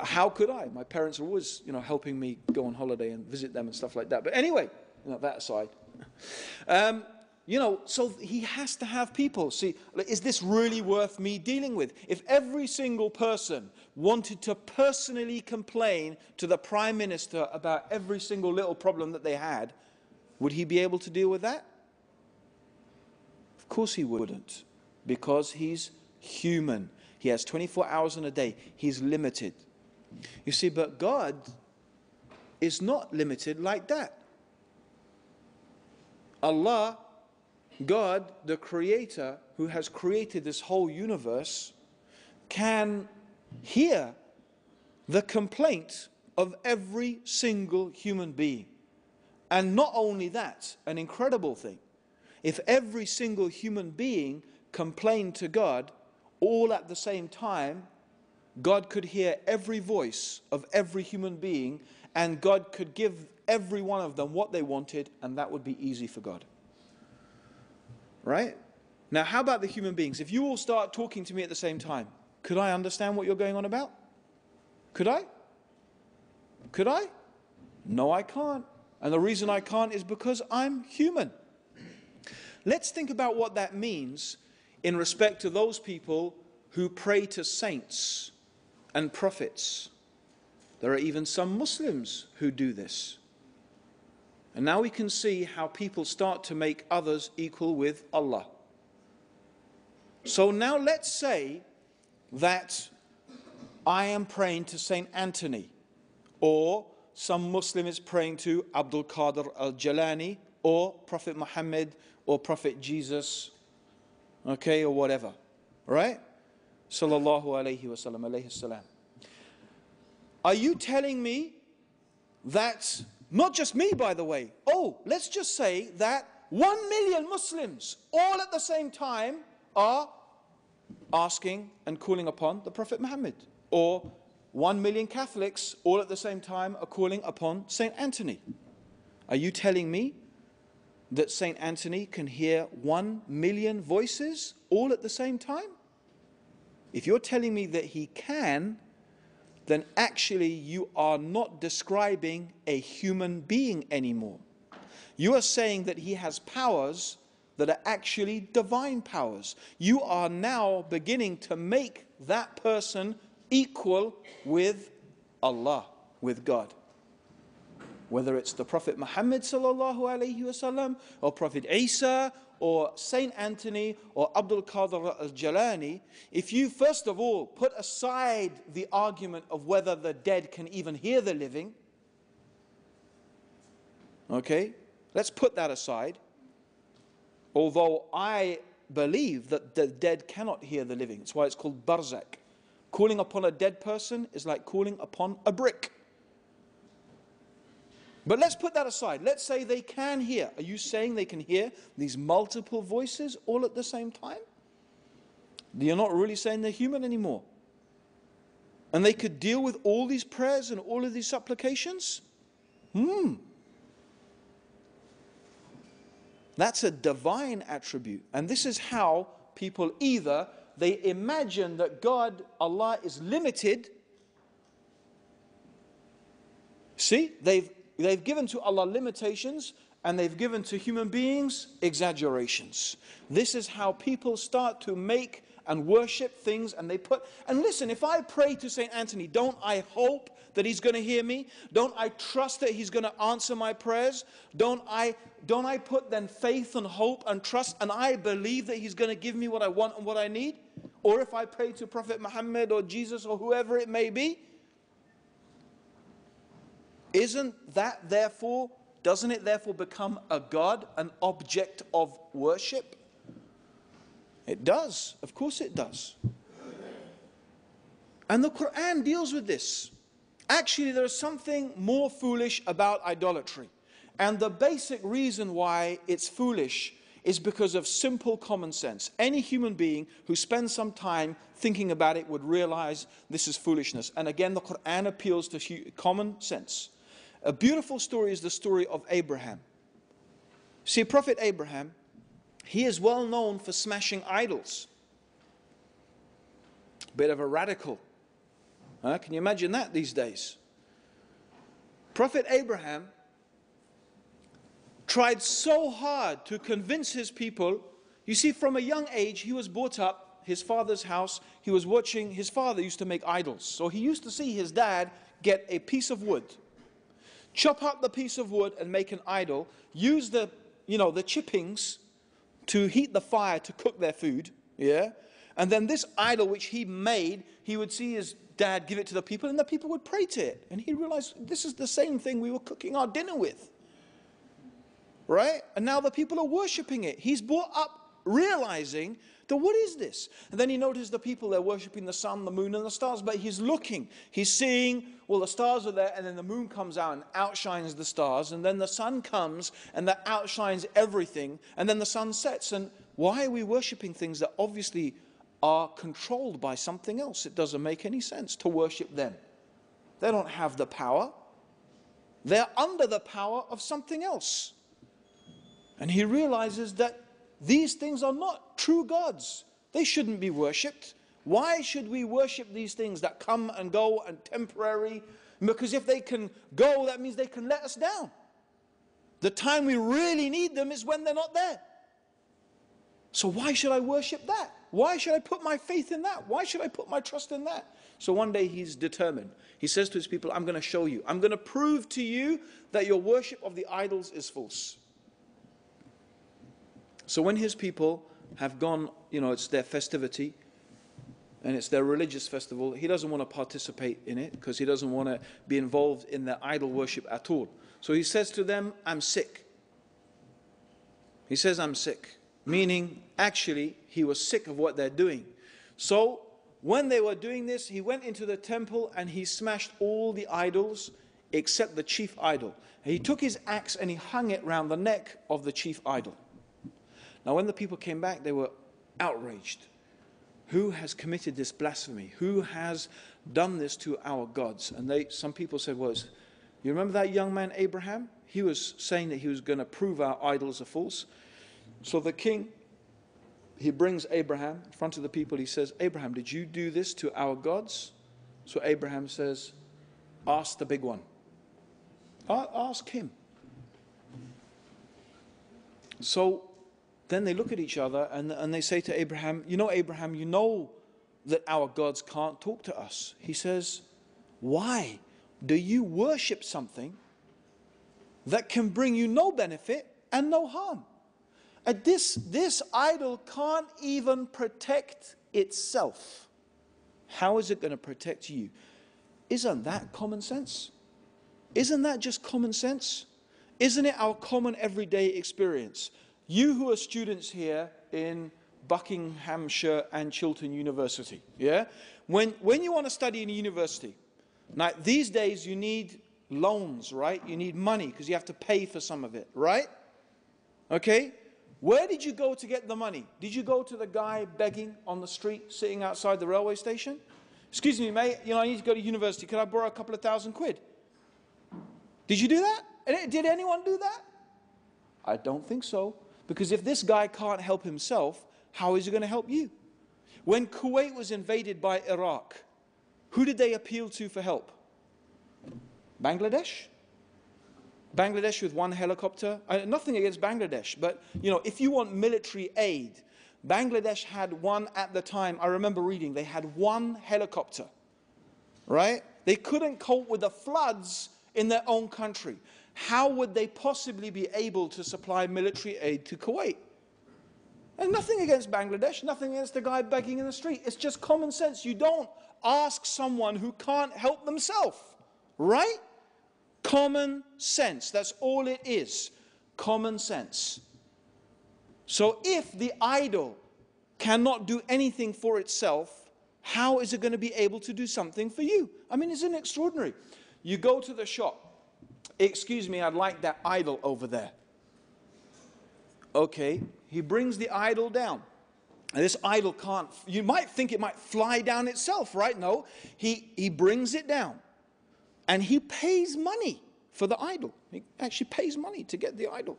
How could I? My parents are always, helping me go on holiday and visit them and stuff like that. But anyway, that aside. So he has to have people. See, is this really worth me dealing with? If every single person wanted to personally complain to the Prime Minister about every single little problem that they had, would he be able to deal with that? Of course he wouldn't, because he's human. He has 24 hours in a day. He's limited. You see, but God is not limited like that. Allah, God, the Creator, who has created this whole universe, can hear the complaint of every single human being. And not only that, an incredible thing, if every single human being complained to God all at the same time, God could hear every voice of every human being, and God could give every one of them what they wanted, and that would be easy for God. Right? Now, how about the human beings? If you all start talking to me at the same time, could I understand what you're going on about? Could I? Could I? No, I can't. And the reason I can't is because I'm human. Let's think about what that means in respect to those people who pray to saints and prophets. There are even some Muslims who do this. And now we can see how people start to make others equal with Allah. So now let's say that I am praying to Saint Anthony, or some Muslim is praying to Abdul Qadir al-Jalani, or Prophet Muhammad, or Prophet Jesus, okay, or whatever, right? Sallallahu alayhi wa sallam, alayhi salam. Are you telling me that, not just me by the way, let's just say that 1 million Muslims all at the same time are asking and calling upon the Prophet Muhammad, or 1 million Catholics all at the same time are calling upon Saint Anthony? Are you telling me that Saint Anthony can hear 1 million voices all at the same time? If you're telling me that he can, then actually you are not describing a human being anymore. You are saying that he has powers that are actually divine powers. You are now beginning to make that person equal with Allah, with God. Whether it's the Prophet Muhammad sallallahu alaihi wasallam, or Prophet Isa, or Saint Anthony, or Abdul Qadir al-Jalani, if you first of all put aside the argument of whether the dead can even hear the living, okay, let's put that aside. Although I believe that the dead cannot hear the living. That's why it's called barzak. Calling upon a dead person is like calling upon a brick. But let's put that aside. Let's say they can hear. Are you saying they can hear these multiple voices all at the same time? You're not really saying they're human anymore. And they could deal with all these prayers and all of these supplications? That's a divine attribute. And this is how people either they imagine that God, Allah, is limited. See, they've given to Allah limitations, and they've given to human beings exaggerations. This is how people start to make and worship things, and listen, if I pray to Saint Anthony, don't I hope that he's going to hear me? Don't I trust that he's going to answer my prayers? Don't I put then faith and hope and trust, and I believe that he's going to give me what I want and what I need? Or if I pray to Prophet Muhammad or Jesus or whoever it may be, doesn't it therefore become a God, an object of worship? It does. Of course it does. And the Quran deals with this. Actually, there is something more foolish about idolatry. And the basic reason why it's foolish is because of simple common sense. Any human being who spends some time thinking about it would realize this is foolishness. And again, the Quran appeals to common sense. A beautiful story is the story of Abraham. See, Prophet Abraham, he is well known for smashing idols. Bit of a radical. Can you imagine that these days? Prophet Abraham tried so hard to convince his people. You see, from a young age, he was brought up, his father's house. He was watching, his father used to make idols. So he used to see his dad get a piece of wood, chop up the piece of wood and make an idol, use the chippings to heat the fire to cook their food, yeah? And then this idol which he made, he would see his dad give it to the people, and the people would pray to it. And he realized, this is the same thing we were cooking our dinner with. Right? And now the people are worshipping it. He's brought up realizing that what is this? And then he noticed the people, they're worshipping the sun, the moon, and the stars. But he's looking, he's seeing, well, the stars are there, and then the moon comes out and outshines the stars. And then the sun comes and that outshines everything. And then the sun sets. And why are we worshipping things that obviously are controlled by something else? It doesn't make any sense to worship them. They don't have the power. They're under the power of something else. And he realizes that these things are not true gods. They shouldn't be worshipped. Why should we worship these things that come and go and temporary? Because if they can go, that means they can let us down. The time we really need them is when they're not there. So why should I worship that? Why should I put my faith in that? Why should I put my trust in that? So one day he's determined. He says to his people, I'm going to show you. I'm going to prove to you that your worship of the idols is false. So when his people have gone, it's their festivity and it's their religious festival, he doesn't want to participate in it because he doesn't want to be involved in their idol worship at all. So he says to them, I'm sick. He says, I'm sick. Meaning, actually, he was sick of what they're doing. So when they were doing this, he went into the temple and he smashed all the idols except the chief idol. And he took his axe and he hung it round the neck of the chief idol. Now, when the people came back, they were outraged. Who has committed this blasphemy? Who has done this to our gods? And some people said, well, you remember that young man, Abraham? He was saying that he was going to prove our idols are false. So the king, he brings Abraham in front of the people. He says, Abraham, did you do this to our gods? So Abraham says, ask the big one. Ask him. So then they look at each other and they say to Abraham, Abraham, you know that our gods can't talk to us. He says, why do you worship something that can bring you no benefit and no harm? And this idol can't even protect itself. How is it going to protect you? Isn't that common sense? Isn't that just common sense? Isn't it our common everyday experience? You who are students here in Buckinghamshire and Chiltern University, yeah? When you want to study in a university, now these days you need loans, right? You need money because you have to pay for some of it, right? Okay? Where did you go to get the money? Did you go to the guy begging on the street, sitting outside the railway station? Excuse me, mate, I need to go to university. Could I borrow a couple of £1,000? Did you do that? Did anyone do that? I don't think so. Because if this guy can't help himself, how is he going to help you? When Kuwait was invaded by Iraq, who did they appeal to for help? Bangladesh? Bangladesh with one helicopter? Nothing against Bangladesh, but if you want military aid, Bangladesh had one at the time. I remember reading, they had one helicopter, right? They couldn't cope with the floods in their own country. How would they possibly be able to supply military aid to Kuwait? And nothing against Bangladesh, nothing against the guy begging in the street. It's just common sense. You don't ask someone who can't help themselves, right? Common sense. That's all it is. Common sense. So if the idol cannot do anything for itself, how is it going to be able to do something for you? I mean, isn't it extraordinary? You go to the shop. Excuse me, I'd like that idol over there. Okay, he brings the idol down. And this idol can't, you might think it might fly down itself, right? No, he brings it down. And he pays money for the idol. He actually pays money to get the idol.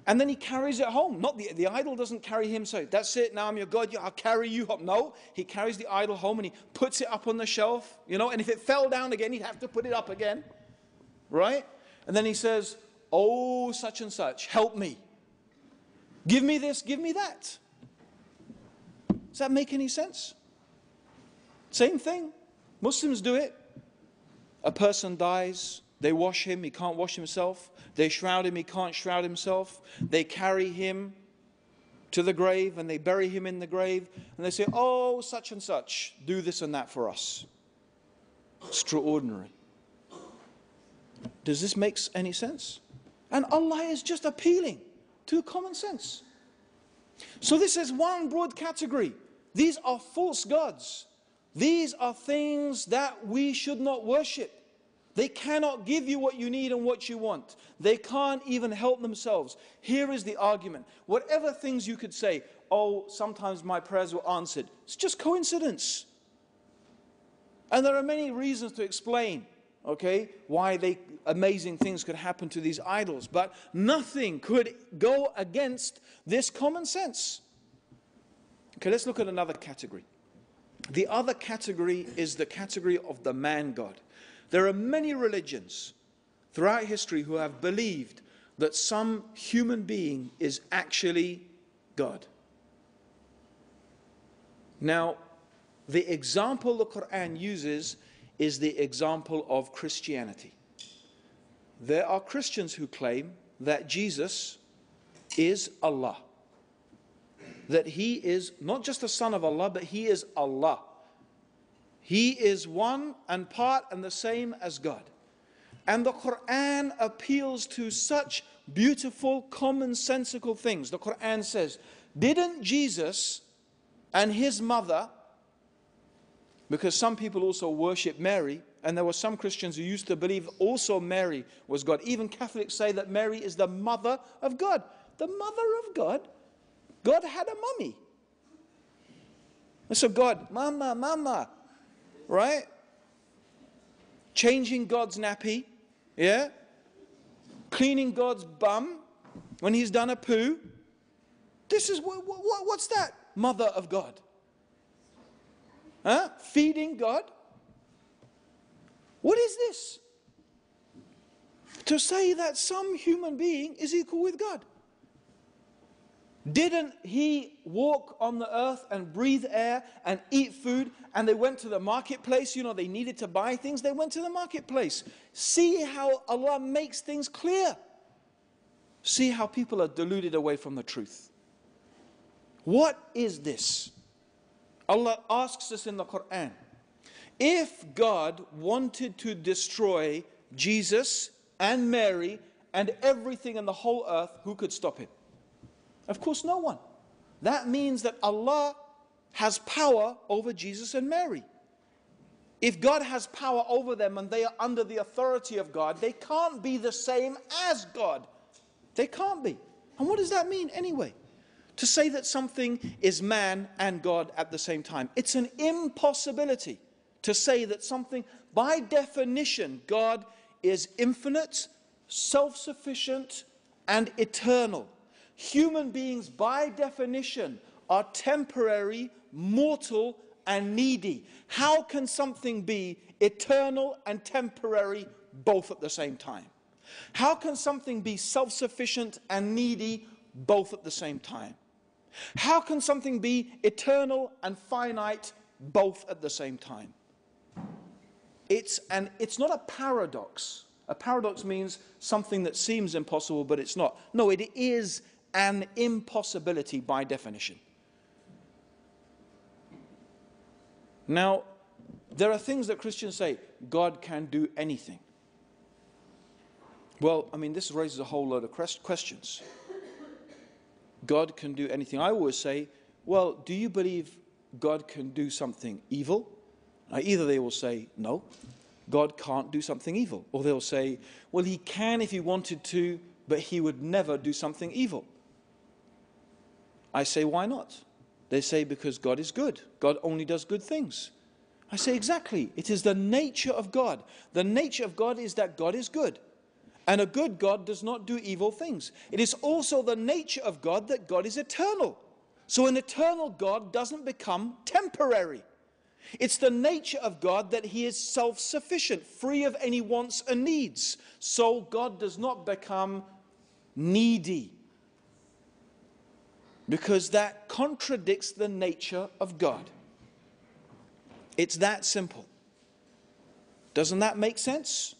And then he carries it home. Not the idol doesn't carry him, so that's it, now I'm your God, I'll carry you home. No, he carries the idol home and he puts it up on the shelf, and if it fell down again, he'd have to put it up again, right? And then he says, oh, such and such, help me. Give me this, give me that. Does that make any sense? Same thing. Muslims do it. A person dies, they wash him, he can't wash himself. They shroud him, he can't shroud himself. They carry him to the grave and they bury him in the grave. And they say, oh, such and such, do this and that for us. Extraordinary. Does this make any sense? And Allah is just appealing to common sense. So this is one broad category. These are false gods. These are things that we should not worship. They cannot give you what you need and what you want. They can't even help themselves. Here is the argument. Whatever things you could say, oh, sometimes my prayers were answered. It's just coincidence. And there are many reasons to explain, okay, why amazing things could happen to these idols. But nothing could go against this common sense. Okay, let's look at another category. The other category is the category of the man God. There are many religions throughout history who have believed that some human being is actually God. Now, the example the Quran uses is the example of Christianity. There are Christians who claim that Jesus is Allah. That he is not just the son of Allah, but he is Allah. He is one and part and the same as God. And the Quran appeals to such beautiful, commonsensical things. The Quran says, didn't Jesus and his mother, because some people also worship Mary, and there were some Christians who used to believe also Mary was God. Even Catholics say that Mary is the mother of God. The mother of God? God had a mummy. And so God, mama, mama, right? Changing God's nappy, yeah? Cleaning God's bum when he's done a poo. This is, what's that? Mother of God. Huh? Feeding God. What is this? To say that some human being is equal with God. Didn't he walk on the earth and breathe air and eat food? And they went to the marketplace. They needed to buy things. They went to the marketplace. See how Allah makes things clear. See how people are deluded away from the truth. What is this? Allah asks us in the Quran, if God wanted to destroy Jesus and Mary and everything in the whole earth, who could stop him? Of course, no one. That means that Allah has power over Jesus and Mary. If God has power over them and they are under the authority of God, they can't be the same as God. They can't be. And what does that mean anyway? To say that something is man and God at the same time. It's an impossibility to say that something, by definition, God is infinite, self-sufficient, and eternal. Human beings, by definition, are temporary, mortal, and needy. How can something be eternal and temporary both at the same time? How can something be self-sufficient and needy both at the same time? How can something be eternal and finite both at the same time? It's not a paradox. A paradox means something that seems impossible, but it's not. No, it is an impossibility by definition. Now, there are things that Christians say, God can do anything. Well, this raises a whole load of questions. God can do anything. I always say, well, do you believe God can do something evil? Either they will say, no, God can't do something evil. Or they'll say, well, he can if he wanted to, but he would never do something evil. I say, why not? They say, because God is good. God only does good things. I say, exactly. It is the nature of God. The nature of God is that God is good. And a good God does not do evil things. It is also the nature of God that God is eternal. So an eternal God doesn't become temporary. It's the nature of God that he is self-sufficient, free of any wants and needs. So God does not become needy, because that contradicts the nature of God. It's that simple. Doesn't that make sense?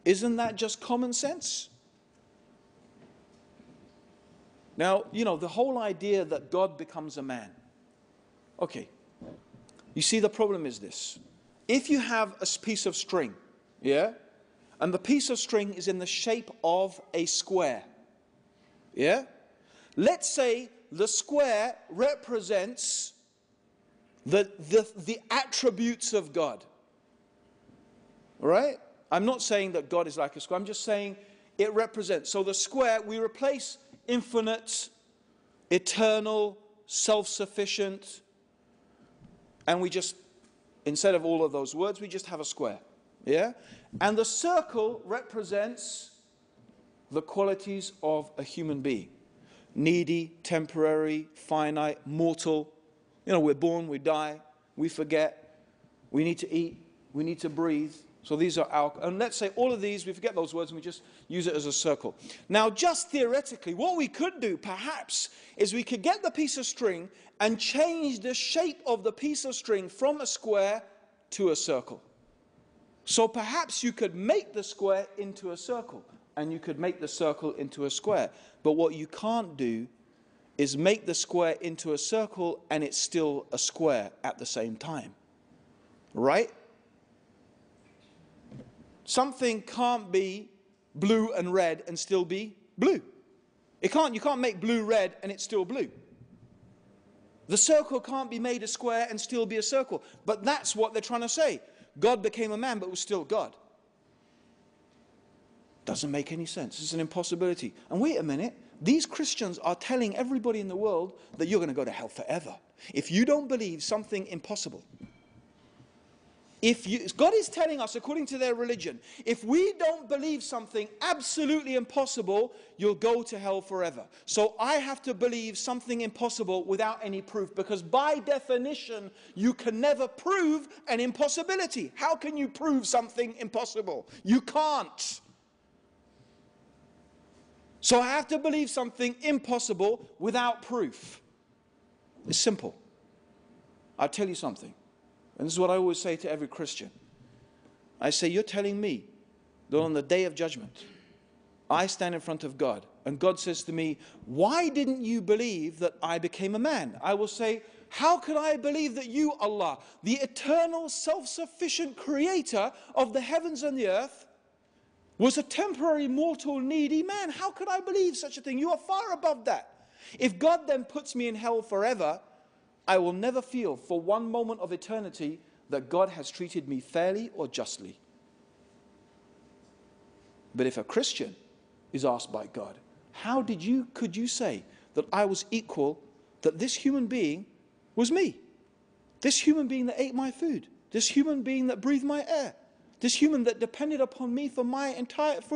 Isn't that just common sense? Now, the whole idea that God becomes a man. Okay. You see, the problem is this. If you have a piece of string, yeah, and the piece of string is in the shape of a square, yeah, let's say the square represents the attributes of God, right? I'm not saying that God is like a square. I'm just saying it represents. So the square, we replace infinite, eternal, self-sufficient, and we just, instead of all of those words, we just have a square. Yeah? And the circle represents the qualities of a human being. Needy, temporary, finite, mortal. We're born, we die, we forget, we need to eat, we need to breathe. So these are our, and let's say all of these, we forget those words and we just use it as a circle. Now, just theoretically, what we could do, perhaps, is we could get the piece of string and change the shape of the piece of string from a square to a circle. So perhaps you could make the square into a circle, and you could make the circle into a square. But what you can't do is make the square into a circle and it's still a square at the same time. Right? Something can't be blue and red and still be blue. You can't make blue red and it's still blue. The circle can't be made a square and still be a circle. But that's what they're trying to say. God became a man but was still God. Doesn't make any sense. It's an impossibility. And wait a minute. These Christians are telling everybody in the world that you're going to go to hell forever if you don't believe something impossible. God is telling us, according to their religion, if we don't believe something absolutely impossible, you'll go to hell forever. So I have to believe something impossible without any proof, because by definition, you can never prove an impossibility. How can you prove something impossible? You can't. So I have to believe something impossible without proof. It's simple. I'll tell you something. And this is what I always say to every Christian. I say, you're telling me that on the day of judgment, I stand in front of God, and God says to me, why didn't you believe that I became a man? I will say, how could I believe that you, Allah, the eternal, self-sufficient creator of the heavens and the earth, was a temporary, mortal, needy man? How could I believe such a thing? You are far above that. If God then puts me in hell forever, I will never feel for one moment of eternity that God has treated me fairly or justly. But if a Christian is asked by God, how could you say that I was equal, that this human being was me? This human being that ate my food, this human being that breathed my air, this human that depended upon me for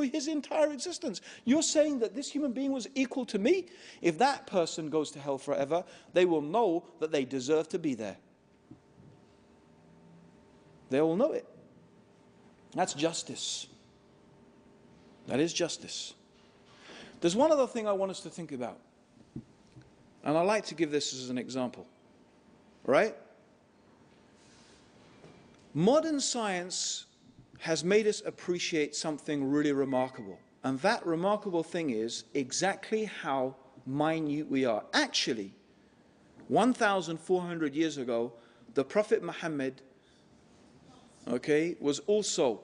his entire existence. You're saying that this human being was equal to me? If that person goes to hell forever, they will know that they deserve to be there. They will know it. That's justice. That is justice. There's one other thing I want us to think about. And I like to give this as an example. Right? Modern science has made us appreciate something really remarkable. And that remarkable thing is exactly how minute we are. Actually, 1,400 years ago, the Prophet Muhammad, was also,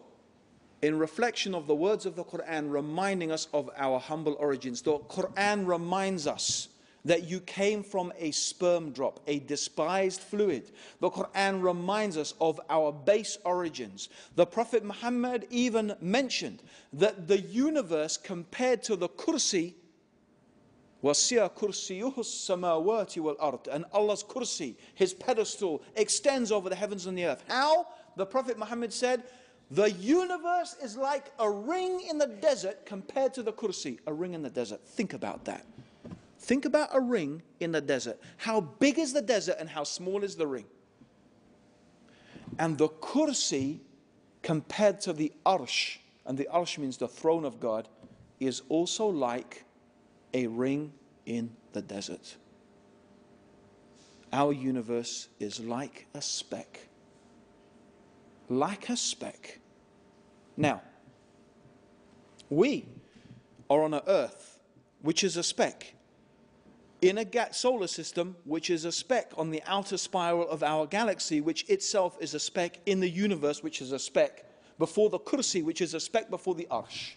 in reflection of the words of the Quran, reminding us of our humble origins. The Quran reminds us that you came from a sperm drop, a despised fluid. The Quran reminds us of our base origins. The Prophet Muhammad even mentioned that the universe compared to the kursi, وَسِيَ كُرْسِيُهُ السَّمَاوَاتِ وَالْأَرْضِ, and Allah's kursi, his pedestal, extends over the heavens and the earth. How? The Prophet Muhammad said, The universe is like a ring in the desert compared to the kursi, a ring in the desert. Think about that. Think about a ring in the desert. How big is the desert and how small is the ring? And the kursi compared to the arsh, and the arsh means the throne of God, is also like a ring in the desert. Our universe is like a speck. Like a speck. Now, we are on an earth, which is a speck, in a solar system, which is a speck on the outer spiral of our galaxy, which itself is a speck in the universe, which is a speck before the kursi, which is a speck before the arsh.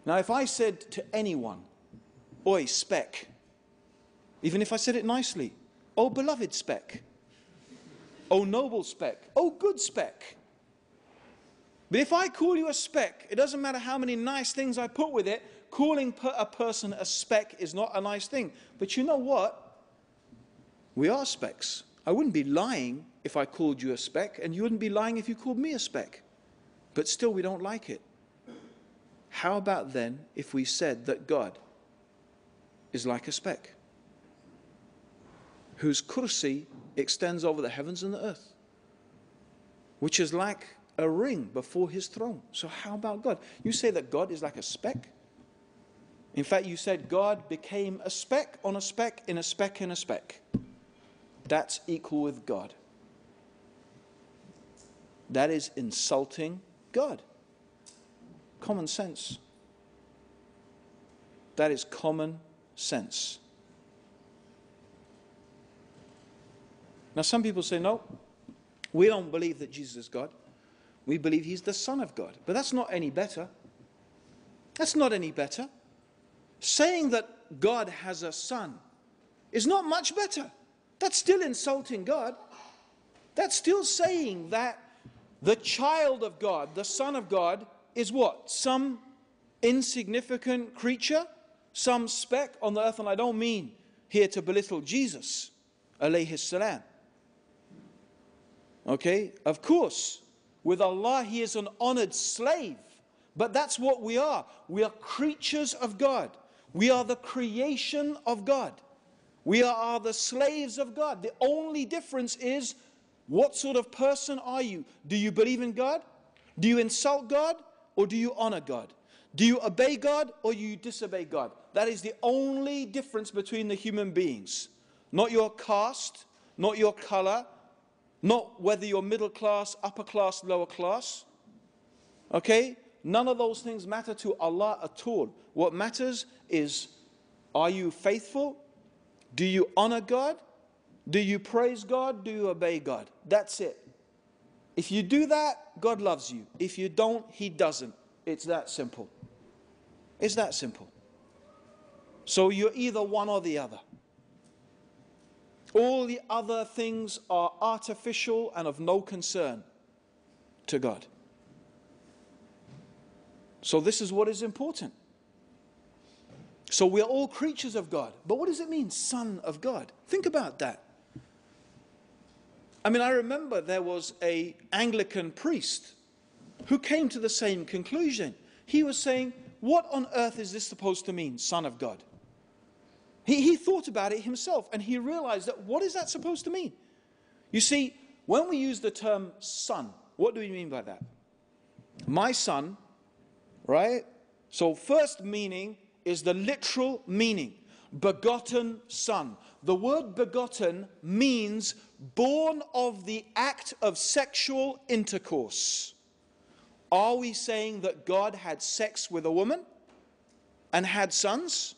Now, if I said to anyone, oi, speck, even if I said it nicely, oh, beloved speck, oh, noble speck, oh, good speck. But if I call you a speck, it doesn't matter how many nice things I put with it, calling a person a speck is not a nice thing. But you know what? We are specks. I wouldn't be lying if I called you a speck, and you wouldn't be lying if you called me a speck. But still, we don't like it. How about then if we said that God is like a speck, whose kursi extends over the heavens and the earth, which is like a ring before his throne? So how about God? You say that God is like a speck? In fact, you said God became a speck on a speck in a speck in a speck. That's equal with God. That is insulting God. Common sense. That is common sense. Now, some people say, no, we don't believe that Jesus is God. We believe he's the Son of God. But that's not any better. That's not any better. Saying that God has a son is not much better. That's still insulting God. That's still saying that the child of God, the Son of God, is what? Some insignificant creature? Some speck on the earth? And I don't mean here to belittle Jesus, alayhi salam. Okay? Of course, with Allah, he is an honored slave. But that's what we are. We are creatures of God. We are the creation of God. We are the slaves of God. The only difference is, what sort of person are you? Do you believe in God? Do you insult God? Or do you honor God? Do you obey God or you disobey God? That is the only difference between the human beings. Not your caste, not your color, not whether you're middle class, upper class, lower class. Okay? None of those things matter to Allah at all. What matters is, are you faithful? Do you honor God? Do you praise God? Do you obey God? That's it. If you do that, God loves you. If you don't, he doesn't. It's that simple. It's that simple. So you're either one or the other. All the other things are artificial and of no concern to God. So this is what is important. So we are all creatures of God. But what does it mean, son of God? Think about that. I mean, I remember there was an Anglican priest who came to the same conclusion. He was saying, what on earth is this supposed to mean, son of God? He thought about it himself, and he realized that, what is that supposed to mean? You see, when we use the term son, what do we mean by that? My son, right? So first meaning is the literal meaning, begotten son. The word begotten means born of the act of sexual intercourse. Are we saying that God had sex with a woman and had sons?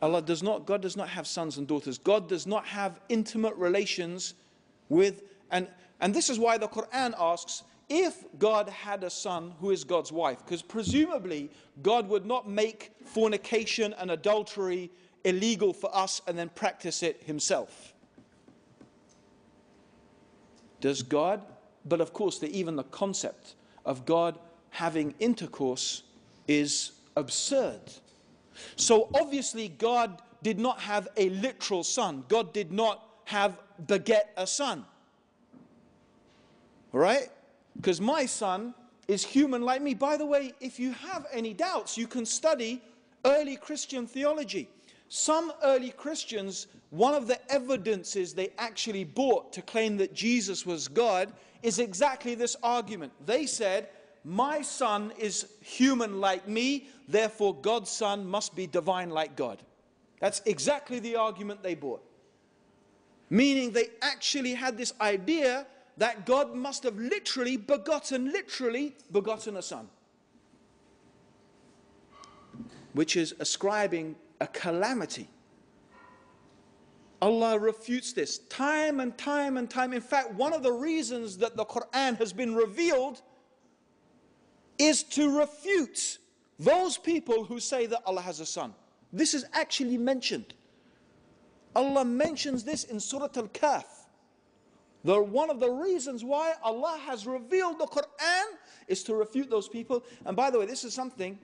God does not have sons and daughters. God does not have intimate relations with, and this is why the Quran asks, if God had a son, who is God's wife? Because presumably God would not make fornication and adultery illegal for us and then practice it himself. Does God? But of course, even the concept of God having intercourse is absurd. So obviously God did not have a literal son. God did not beget a son. right? Because my son is human like me. By the way, if you have any doubts, you can study early Christian theology. Some early Christians, one of the evidences they actually brought to claim that Jesus was God is exactly this argument. They said, my son is human like me, therefore God's son must be divine like God. That's exactly the argument they brought. Meaning they actually had this idea that God must have literally begotten a son. Which is ascribing a calamity. Allah refutes this time and time and time. In fact, one of the reasons that the Quran has been revealed is to refute those people who say that Allah has a son. This is actually mentioned. Allah mentions this in Surah Al-Kahf. One of the reasons why Allah has revealed the Quran is to refute those people. And by the way, this is something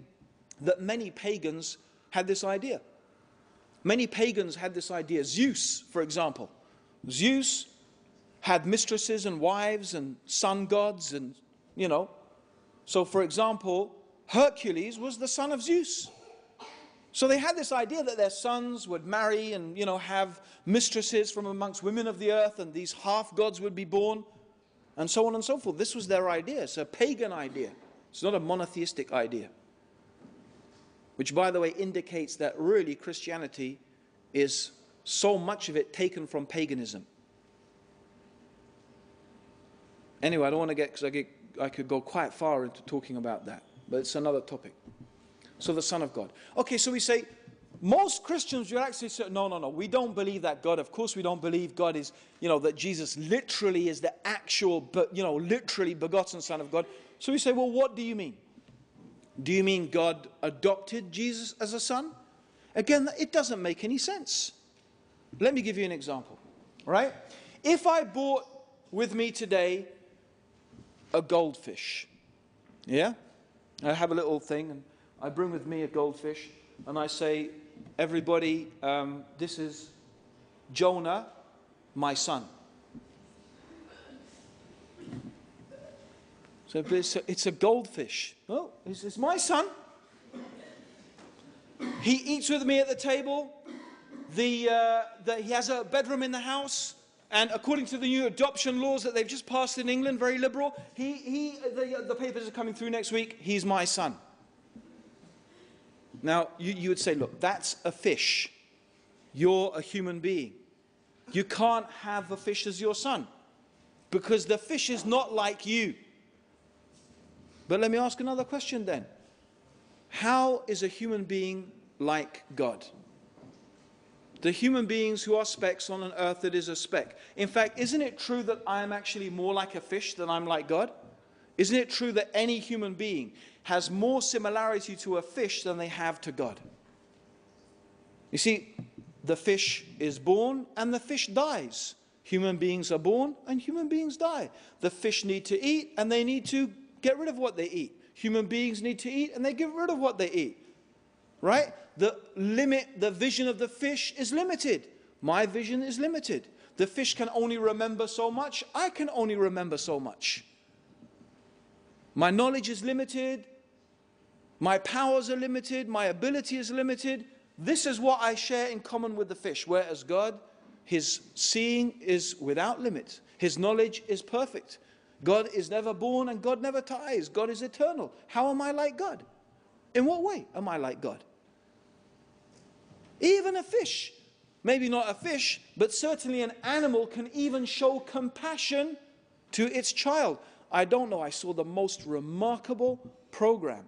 that many pagans had this idea. Many pagans had this idea. Zeus, for example. Zeus had mistresses and wives and sun gods and, So, for example, Hercules was the son of Zeus. So they had this idea that their sons would marry and, have mistresses from amongst women of the earth, and these half-gods would be born, and so on and so forth. This was their idea. It's a pagan idea. It's not a monotheistic idea. Which, by the way, indicates that really Christianity is so much of it taken from paganism. Anyway, I don't want to because I could go quite far into talking about that, but it's another topic. So the Son of God. Okay, so we say, most Christians would actually say, no, we don't believe that God. Of course we don't believe God is, that Jesus literally is the actual, literally begotten Son of God. So we say, well, what do you mean? Do you mean God adopted Jesus as a son? Again, it doesn't make any sense. Let me give you an example, right? If I brought with me today a goldfish, yeah? I have a little thing, and I bring with me a goldfish, and I say, everybody, this is Jonah, my son. So it's a goldfish. Oh, it's my son. He eats with me at the table. He has a bedroom in the house. And according to the new adoption laws that they've just passed in England, very liberal, the papers are coming through next week. He's my son. Now, you would say, look, that's a fish. You're a human being. You can't have a fish as your son, because the fish is not like you. But let me ask another question then. How is a human being like God? The human beings who are specks on an earth that is a speck. In fact, isn't it true that I am actually more like a fish than I'm like God? Isn't it true that any human being has more similarity to a fish than they have to God? You see, the fish is born and the fish dies. Human beings are born and human beings die. The fish need to eat and they need to get rid of what they eat. Human beings need to eat and they get rid of what they eat. Right? The vision of the fish is limited. My vision is limited. The fish can only remember so much. I can only remember so much. My knowledge is limited. My powers are limited. My ability is limited. This is what I share in common with the fish. Whereas God, His seeing is without limit. His knowledge is perfect. God is never born and God never dies. God is eternal. How am I like God? In what way am I like God? Even a fish, maybe not a fish, but certainly an animal can even show compassion to its child. I don't know, I saw the most remarkable program,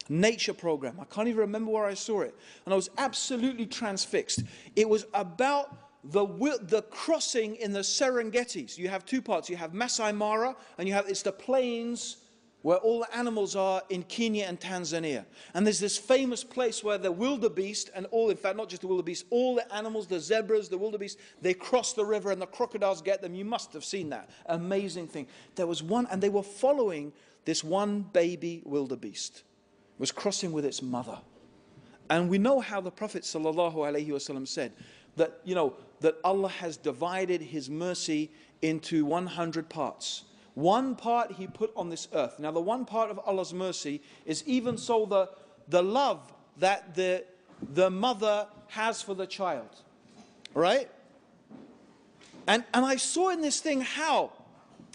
nature program. I can't even remember where I saw it. And I was absolutely transfixed. It was about the crossing in the Serengeti. So you have two parts. You have Masai Mara, and it's the plains where all the animals are in Kenya and Tanzania. And there's this famous place where the wildebeest and in fact, not just the wildebeest, all the animals, the zebras, the wildebeest, they cross the river and the crocodiles get them. You must have seen that. Amazing thing. There was one, and they were following this one baby wildebeest. It was crossing with its mother. And we know how the Prophet ﷺ said that, that Allah has divided His mercy into 100 parts. One part he put on this earth. Now the one part of Allah's mercy is even so the love that the mother has for the child. Right? And I saw in this thing how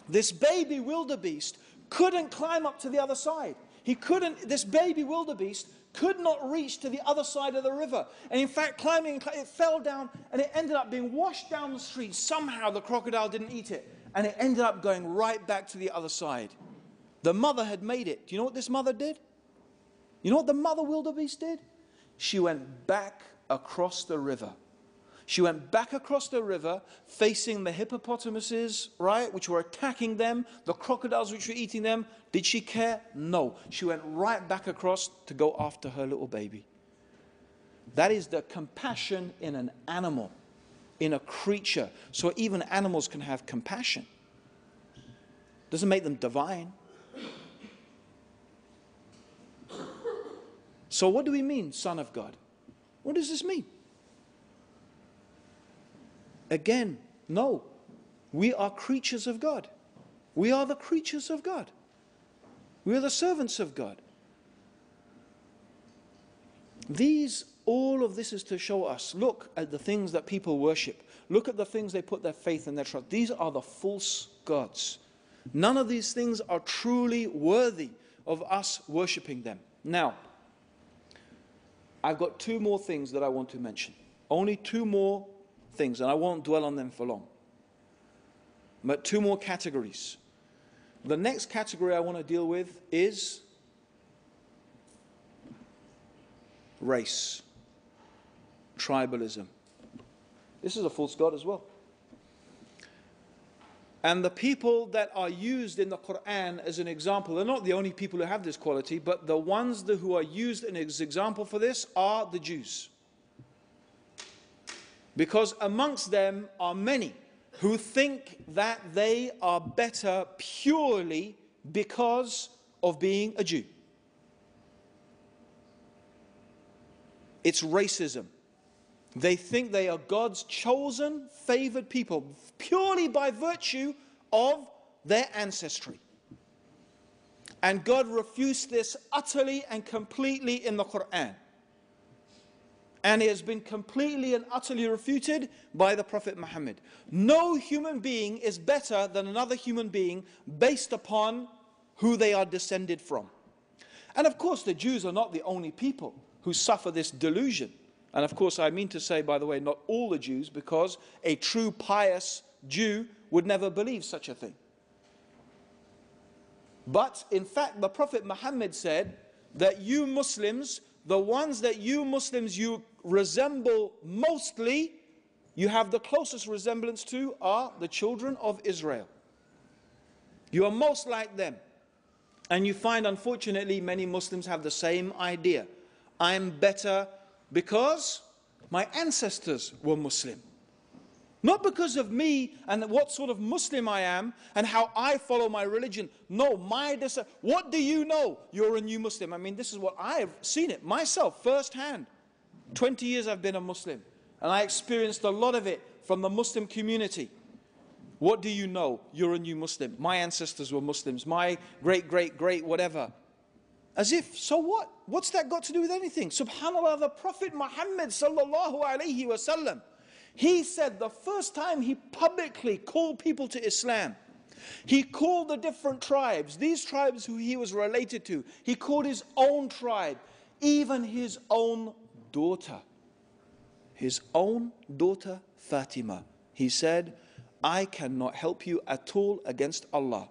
this baby wildebeest couldn't climb up to the other side. This baby wildebeest could not reach to the other side of the river. And in fact, climbing, it fell down and it ended up being washed down the street. Somehow the crocodile didn't eat it. And it ended up going right back to the other side. The mother had made it. Do you know what this mother did? You know what the mother wildebeest did? She went back across the river. She went back across the river, facing the hippopotamuses, right, which were attacking them, the crocodiles which were eating them. Did she care? No. She went right back across to go after her little baby. That is the compassion in an animal, in a creature. So even animals can have compassion. Doesn't make them divine. So what do we mean, Son of God? What does this mean? Again, no. We are creatures of God. We are the creatures of God. We are the servants of God. All of this is to show us, look at the things that people worship. Look at the things they put their faith and their trust. These are the false gods. None of these things are truly worthy of us worshipping them. Now, I've got two more things that I want to mention. Only two more things, and I won't dwell on them for long. But two more categories. The next category I want to deal with is race, tribalism. This is a false god as well. And the people that are used in the Quran as an example, they're not the only people who have this quality, but the ones who are used as an example for this are the Jews. Because amongst them are many who think that they are better purely because of being a Jew. It's racism. They think they are God's chosen, favored people purely by virtue of their ancestry. And God refused this utterly and completely in the Quran. And it has been completely and utterly refuted by the Prophet Muhammad. No human being is better than another human being based upon who they are descended from. And of course, the Jews are not the only people who suffer this delusion. And of course, I mean to say, by the way, not all the Jews, because a true pious Jew would never believe such a thing. But in fact, the Prophet Muhammad said that you Muslims, the ones that you Muslims you resemble mostly, you have the closest resemblance to, are the children of Israel. You are most like them. And you find, unfortunately, many Muslims have the same idea. I'm better because my ancestors were Muslim. Not because of me and what sort of Muslim I am and how I follow my religion. No, what do you know? You're a new Muslim. I mean, this is what I have seen it myself firsthand. 20 years I've been a Muslim, and I experienced a lot of it from the Muslim community. What do you know? You're a new Muslim. My ancestors were Muslims. My great whatever. As if, so what? What's that got to do with anything? Subhanallah, the Prophet Muhammad sallallahu alaihi wasallam, he said the first time he publicly called people to Islam, he called the different tribes, these tribes who he was related to, he called his own tribe, even his own daughter Fatima. He said, I cannot help you at all against Allah.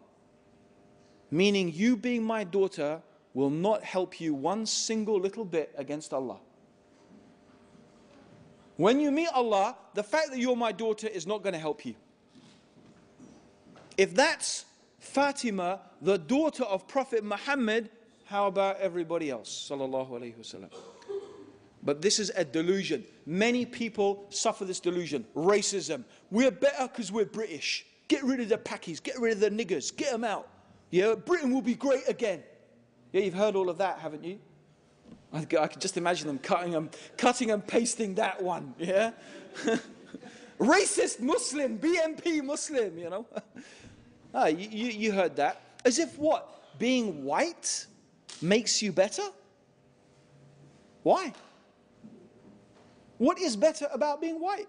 Meaning, you being my daughter will not help you one single little bit against Allah. When you meet Allah, the fact that you're my daughter is not going to help you. If that's Fatima, the daughter of Prophet Muhammad, how about everybody else? Sallallahu Alaihi Wasallam. But this is a delusion. Many people suffer this delusion. Racism. We're better because we're British. Get rid of the Pakis, get rid of the niggers, get them out. Yeah, Britain will be great again. Yeah, you've heard all of that, haven't you? I could just imagine them cutting and pasting that one, yeah? Racist Muslim, BNP Muslim, you know? Ah, you heard that. As if what? Being white makes you better? Why? What is better about being white?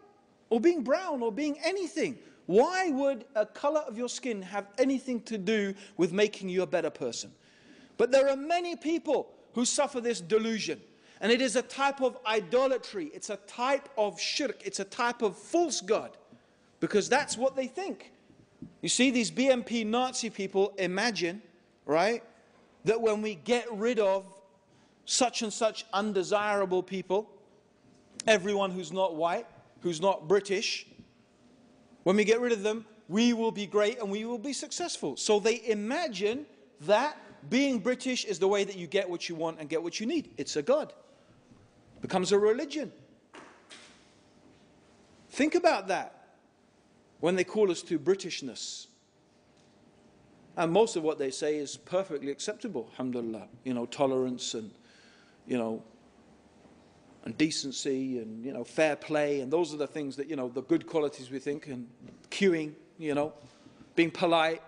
Or being brown or being anything? Why would a color of your skin have anything to do with making you a better person? But there are many people who suffer this delusion. And it is a type of idolatry. It's a type of shirk. It's a type of false god. Because that's what they think. You see, these BMP Nazi people imagine, right, that when we get rid of such and such undesirable people, everyone who's not white, who's not British, when we get rid of them, we will be great and we will be successful. So they imagine that being British is the way that you get what you want and get what you need. It's a god. Becomes a religion. Think about that when they call us to Britishness. And most of what they say is perfectly acceptable, alhamdulillah. You know, tolerance and, you know, and decency and, you know, fair play. And those are the things that, you know, the good qualities we think. And queuing, you know, being polite.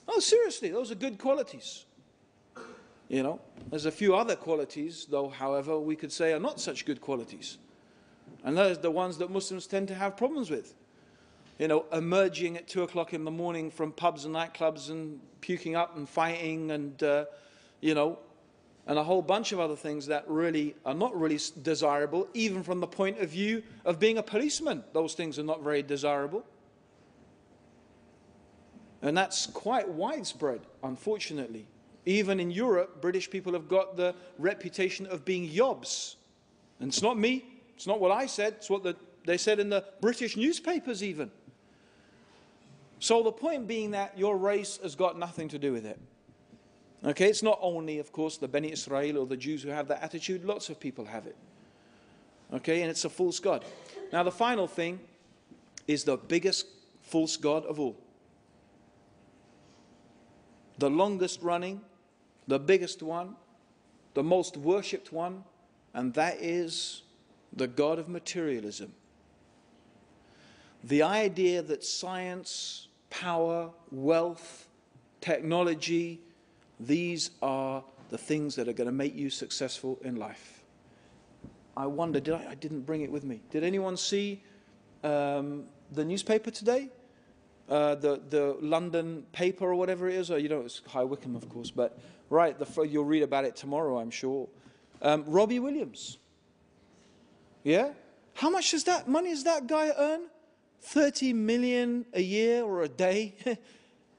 Oh, seriously, those are good qualities. You know, there's a few other qualities, though, however, we could say are not such good qualities. And those are the ones that Muslims tend to have problems with. You know, emerging at 2 o'clock in the morning from pubs and nightclubs and puking up and fighting and, you know, and a whole bunch of other things that really are not really desirable, even from the point of view of being a policeman. Those things are not very desirable. And that's quite widespread, unfortunately. Even in Europe, British people have got the reputation of being yobs. And it's not me, it's not what I said, it's what they said in the British newspapers even. So the point being that your race has got nothing to do with it. Okay, it's not only, of course, the Bani Israel or the Jews who have that attitude, lots of people have it. Okay, and it's a false god. Now the final thing is the biggest false god of all. The longest running, the biggest one, the most worshipped one, and that is the god of materialism. The idea that science, power, wealth, technology, these are the things that are going to make you successful in life. I wonder, I didn't bring it with me. Did anyone see the newspaper today? The London paper or whatever it is, or you know, it's High Wycombe, of course, but right, you'll read about it tomorrow, I'm sure. Robbie Williams. Yeah? How much money does that guy earn? 30 million a year or a day.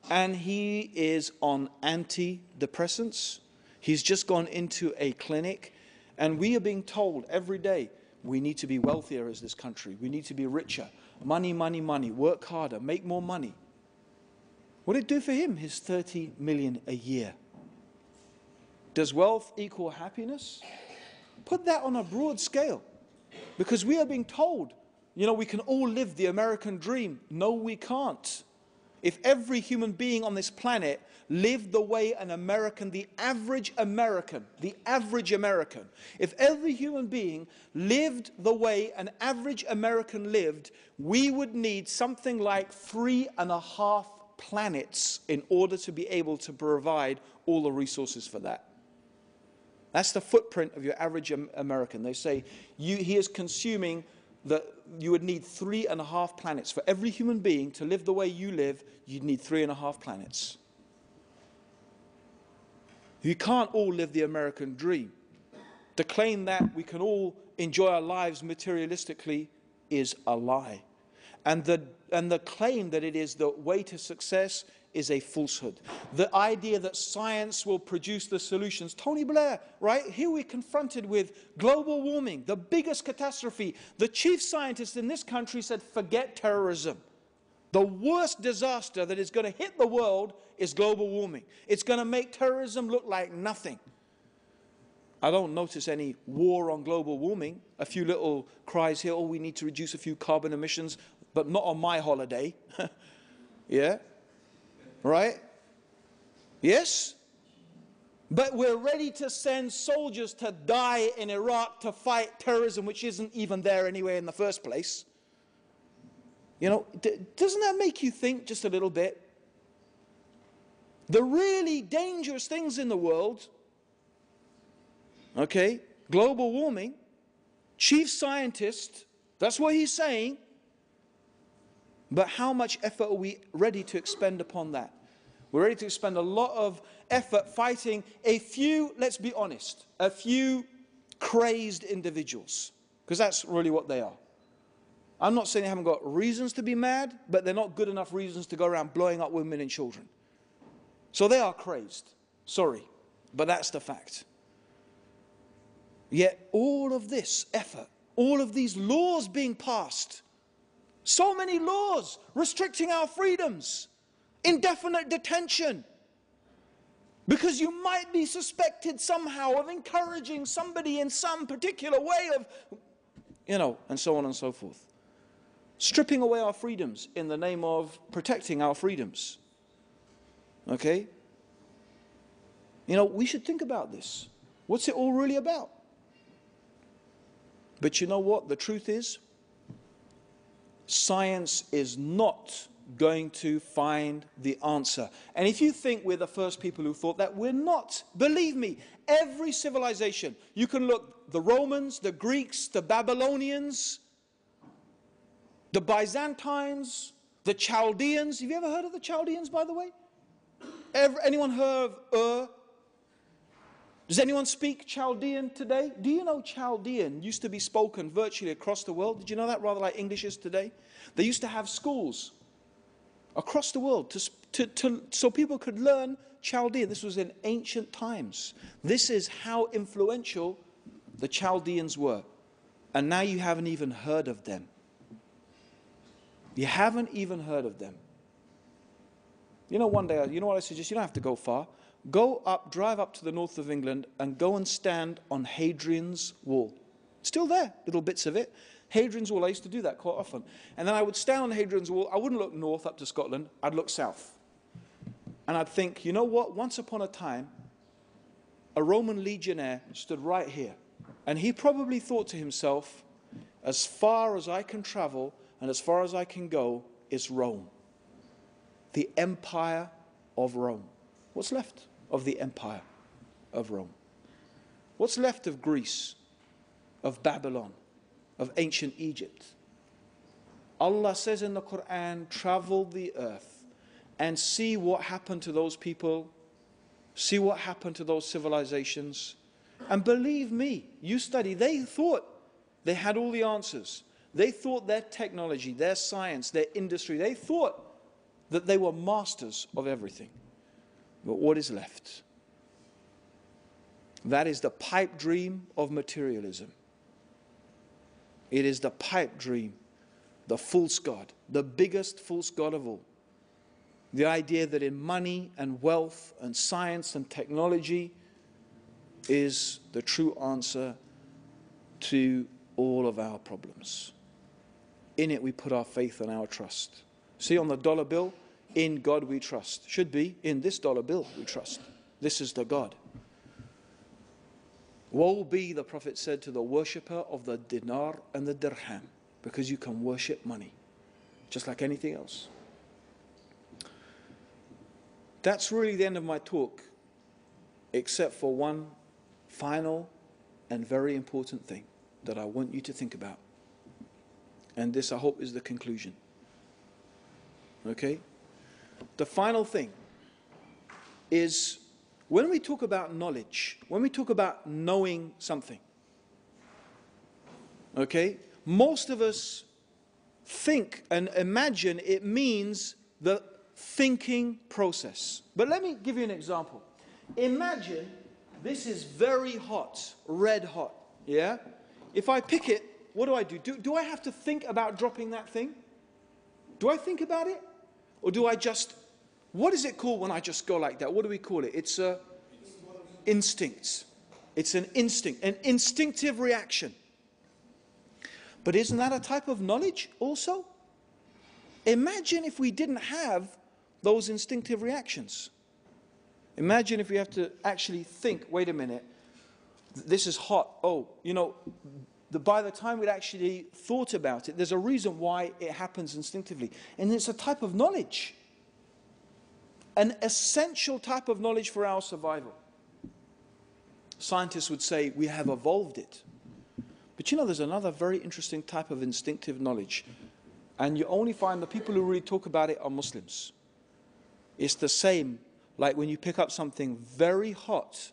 And he is on antidepressants. He's just gone into a clinic. And we are being told every day, we need to be wealthier as this country. We need to be richer. Money, money, money. Work harder. Make more money. What did it do for him, his 30 million a year? Does wealth equal happiness? Put that on a broad scale. Because we are being told, you know, we can all live the American dream. No, we can't. If every human being on this planet lived the way an American, the average American, if every human being lived the way an average American lived, we would need something like 3.5 planets in order to be able to provide all the resources for that. That's the footprint of your average American. They say he is consuming you would need 3.5 planets. For every human being to live the way you live, you'd need 3.5 planets. You can't all live the American dream. To claim that we can all enjoy our lives materialistically is a lie. And the claim that it is the way to success is a falsehood. The idea that science will produce the solutions. Tony Blair, right? Here we're confronted with global warming, the biggest catastrophe. The chief scientist in this country said, forget terrorism. The worst disaster that is going to hit the world is global warming. It's going to make terrorism look like nothing. I don't notice any war on global warming. A few little cries here, oh, we need to reduce a few carbon emissions, but not on my holiday. Yeah? Right? Yes? But we're ready to send soldiers to die in Iraq to fight terrorism, which isn't even there anyway in the first place. You know, doesn't that make you think just a little bit? The really dangerous things in the world, okay, global warming, chief scientist, that's what he's saying. But how much effort are we ready to expend upon that? We're ready to expend a lot of effort fighting a few, let's be honest, a few crazed individuals. Because that's really what they are. I'm not saying they haven't got reasons to be mad, but they're not good enough reasons to go around blowing up women and children. So they are crazed. Sorry, but that's the fact. Yet all of this effort, all of these laws being passed, so many laws restricting our freedoms, indefinite detention, because you might be suspected somehow of encouraging somebody in some particular way of, and so on and so forth. Stripping away our freedoms in the name of protecting our freedoms. Okay? We should think about this. What's it all really about? But you know what? The truth is, science is not going to find the answer. And if you think we're the first people who thought that, we're not. Believe me, every civilization, you can look, the Romans, the Greeks, the Babylonians, the Byzantines, the Chaldeans. Have you ever heard of the Chaldeans, by the way? Anyone heard of Does anyone speak Chaldean today? Do you know Chaldean used to be spoken virtually across the world? Did you know that? Rather like English is today. They used to have schools across the world so people could learn Chaldean. This was in ancient times. This is how influential the Chaldeans were. And now you haven't even heard of them. You haven't even heard of them. One day, you know what I suggest? You don't have to go far. Go up, drive up to the north of England and go and stand on Hadrian's Wall. Still there, little bits of it. Hadrian's Wall, I used to do that quite often. And then I would stand on Hadrian's Wall. I wouldn't look north up to Scotland. I'd look south. And I'd think, you know what? Once upon a time, a Roman legionnaire stood right here. And he probably thought to himself, as far as I can travel and as far as I can go is Rome. The Empire of Rome. What's left of the Empire of Rome? What's left of Greece, of Babylon, of ancient Egypt? Allah says in the Quran, travel the earth and see what happened to those people, see what happened to those civilizations. And believe me, you study, they thought they had all the answers. They thought their technology, their science, their industry, they thought that they were masters of everything. But what is left? That is the pipe dream of materialism. It is the pipe dream, the false god, the biggest false god of all. The idea that in money and wealth and science and technology is the true answer to all of our problems. In it we put our faith and our trust. See on the dollar bill, in God we trust. Should be, in this dollar bill we trust. This is the God. Woe be, the Prophet said, to the worshipper of the dinar and the dirham, because you can worship money, just like anything else. That's really the end of my talk, except for one final and very important thing that I want you to think about. And this, I hope, is the conclusion. Okay? The final thing is, when we talk about knowledge, when we talk about knowing something, okay, most of us think and imagine it means the thinking process. But let me give you an example. Imagine this is very hot, red hot, yeah? If I pick it, what do? Do I have to think about dropping that thing? Do I think about it? Or do I just, what is it called when I just go like that? What do we call it? It's a instinct. It's an instinct, an instinctive reaction. But isn't that a type of knowledge also? Imagine if we didn't have those instinctive reactions. Imagine if we have to actually think, wait a minute, this is hot. Oh, by the time we'd actually thought about it, there's a reason why it happens instinctively. And it's a type of knowledge. an essential type of knowledge for our survival. Scientists would say we have evolved it. But you know, there's another very interesting type of instinctive knowledge. And you only find the people who really talk about it are Muslims. It's the same like when you pick up something very hot.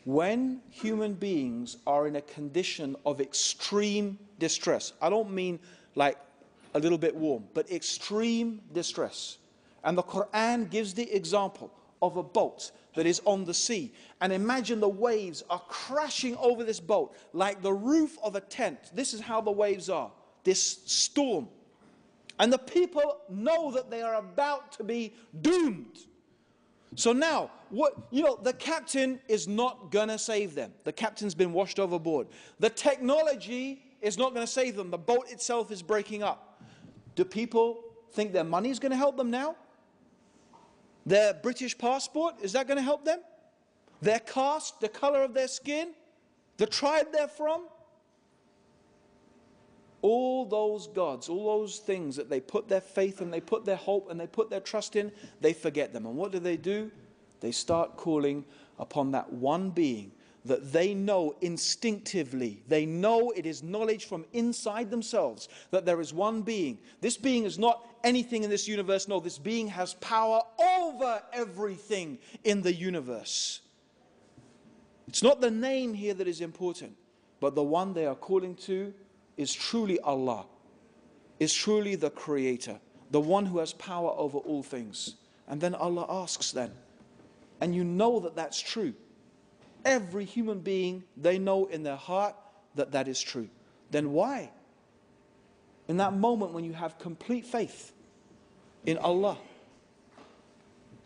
When human beings are in a condition of extreme distress, I don't mean like a little bit warm, but extreme distress. And the Quran gives the example of a boat that is on the sea. And imagine the waves are crashing over this boat like the roof of a tent. This is how the waves are, this storm. And the people know that they are about to be doomed. So now, the captain is not going to save them. The captain's been washed overboard. The technology is not going to save them. The boat itself is breaking up. Do people think their money is going to help them now? Their British passport, is that going to help them? Their caste, the color of their skin, the tribe they're from? All those gods, all those things that they put their faith and they put their hope and they put their trust in, they forget them. And what do? They start calling upon that one being that they know instinctively. They know, it is knowledge from inside themselves, that there is one being. This being is not anything in this universe. No, this being has power over everything in the universe. It's not the name here that is important, but the one they are calling to is truly Allah, is truly the Creator, the one who has power over all things. And then Allah asks then, and you know that that's true. Every human being, they know in their heart that that is true. Then why? In that moment when you have complete faith in Allah,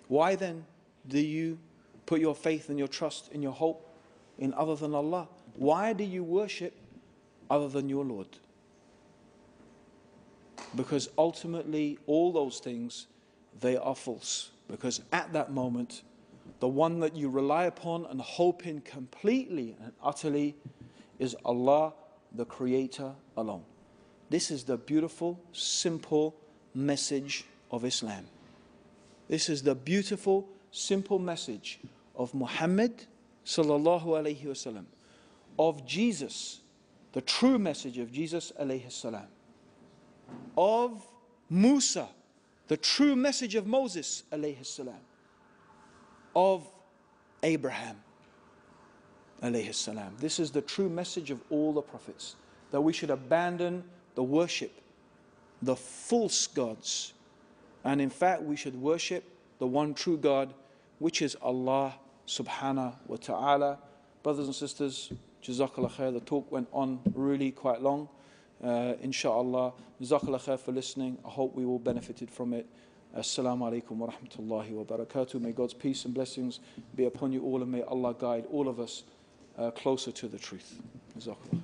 why then do you put your faith and your trust and your hope in other than Allah? Why do you worship other than your Lord? Because ultimately all those things, they are false. Because at that moment, the one that you rely upon and hope in completely and utterly is Allah, the Creator alone. This is the beautiful, simple message of Islam. This is the beautiful, simple message of Muhammad sallallahu alayhi wasallam, of Jesus, the true message of Jesus alayhi salam, of Musa, the true message of Moses alayhi salam, of Abraham alayhi salam. This is the true message of all the prophets, that we should abandon the worship, the false gods, and in fact we should worship the one true God, which is Allah subhanahu wa ta'ala. Brothers and sisters, Jazakallah khair. The talk went on really quite long. Inshallah, Jazakallah khair for listening. I hope we all benefited from it. Assalamu alaikum wa rahmatullahi wa barakatuh. May God's peace and blessings be upon you all, and may Allah guide all of us closer to the truth. Jazakallah.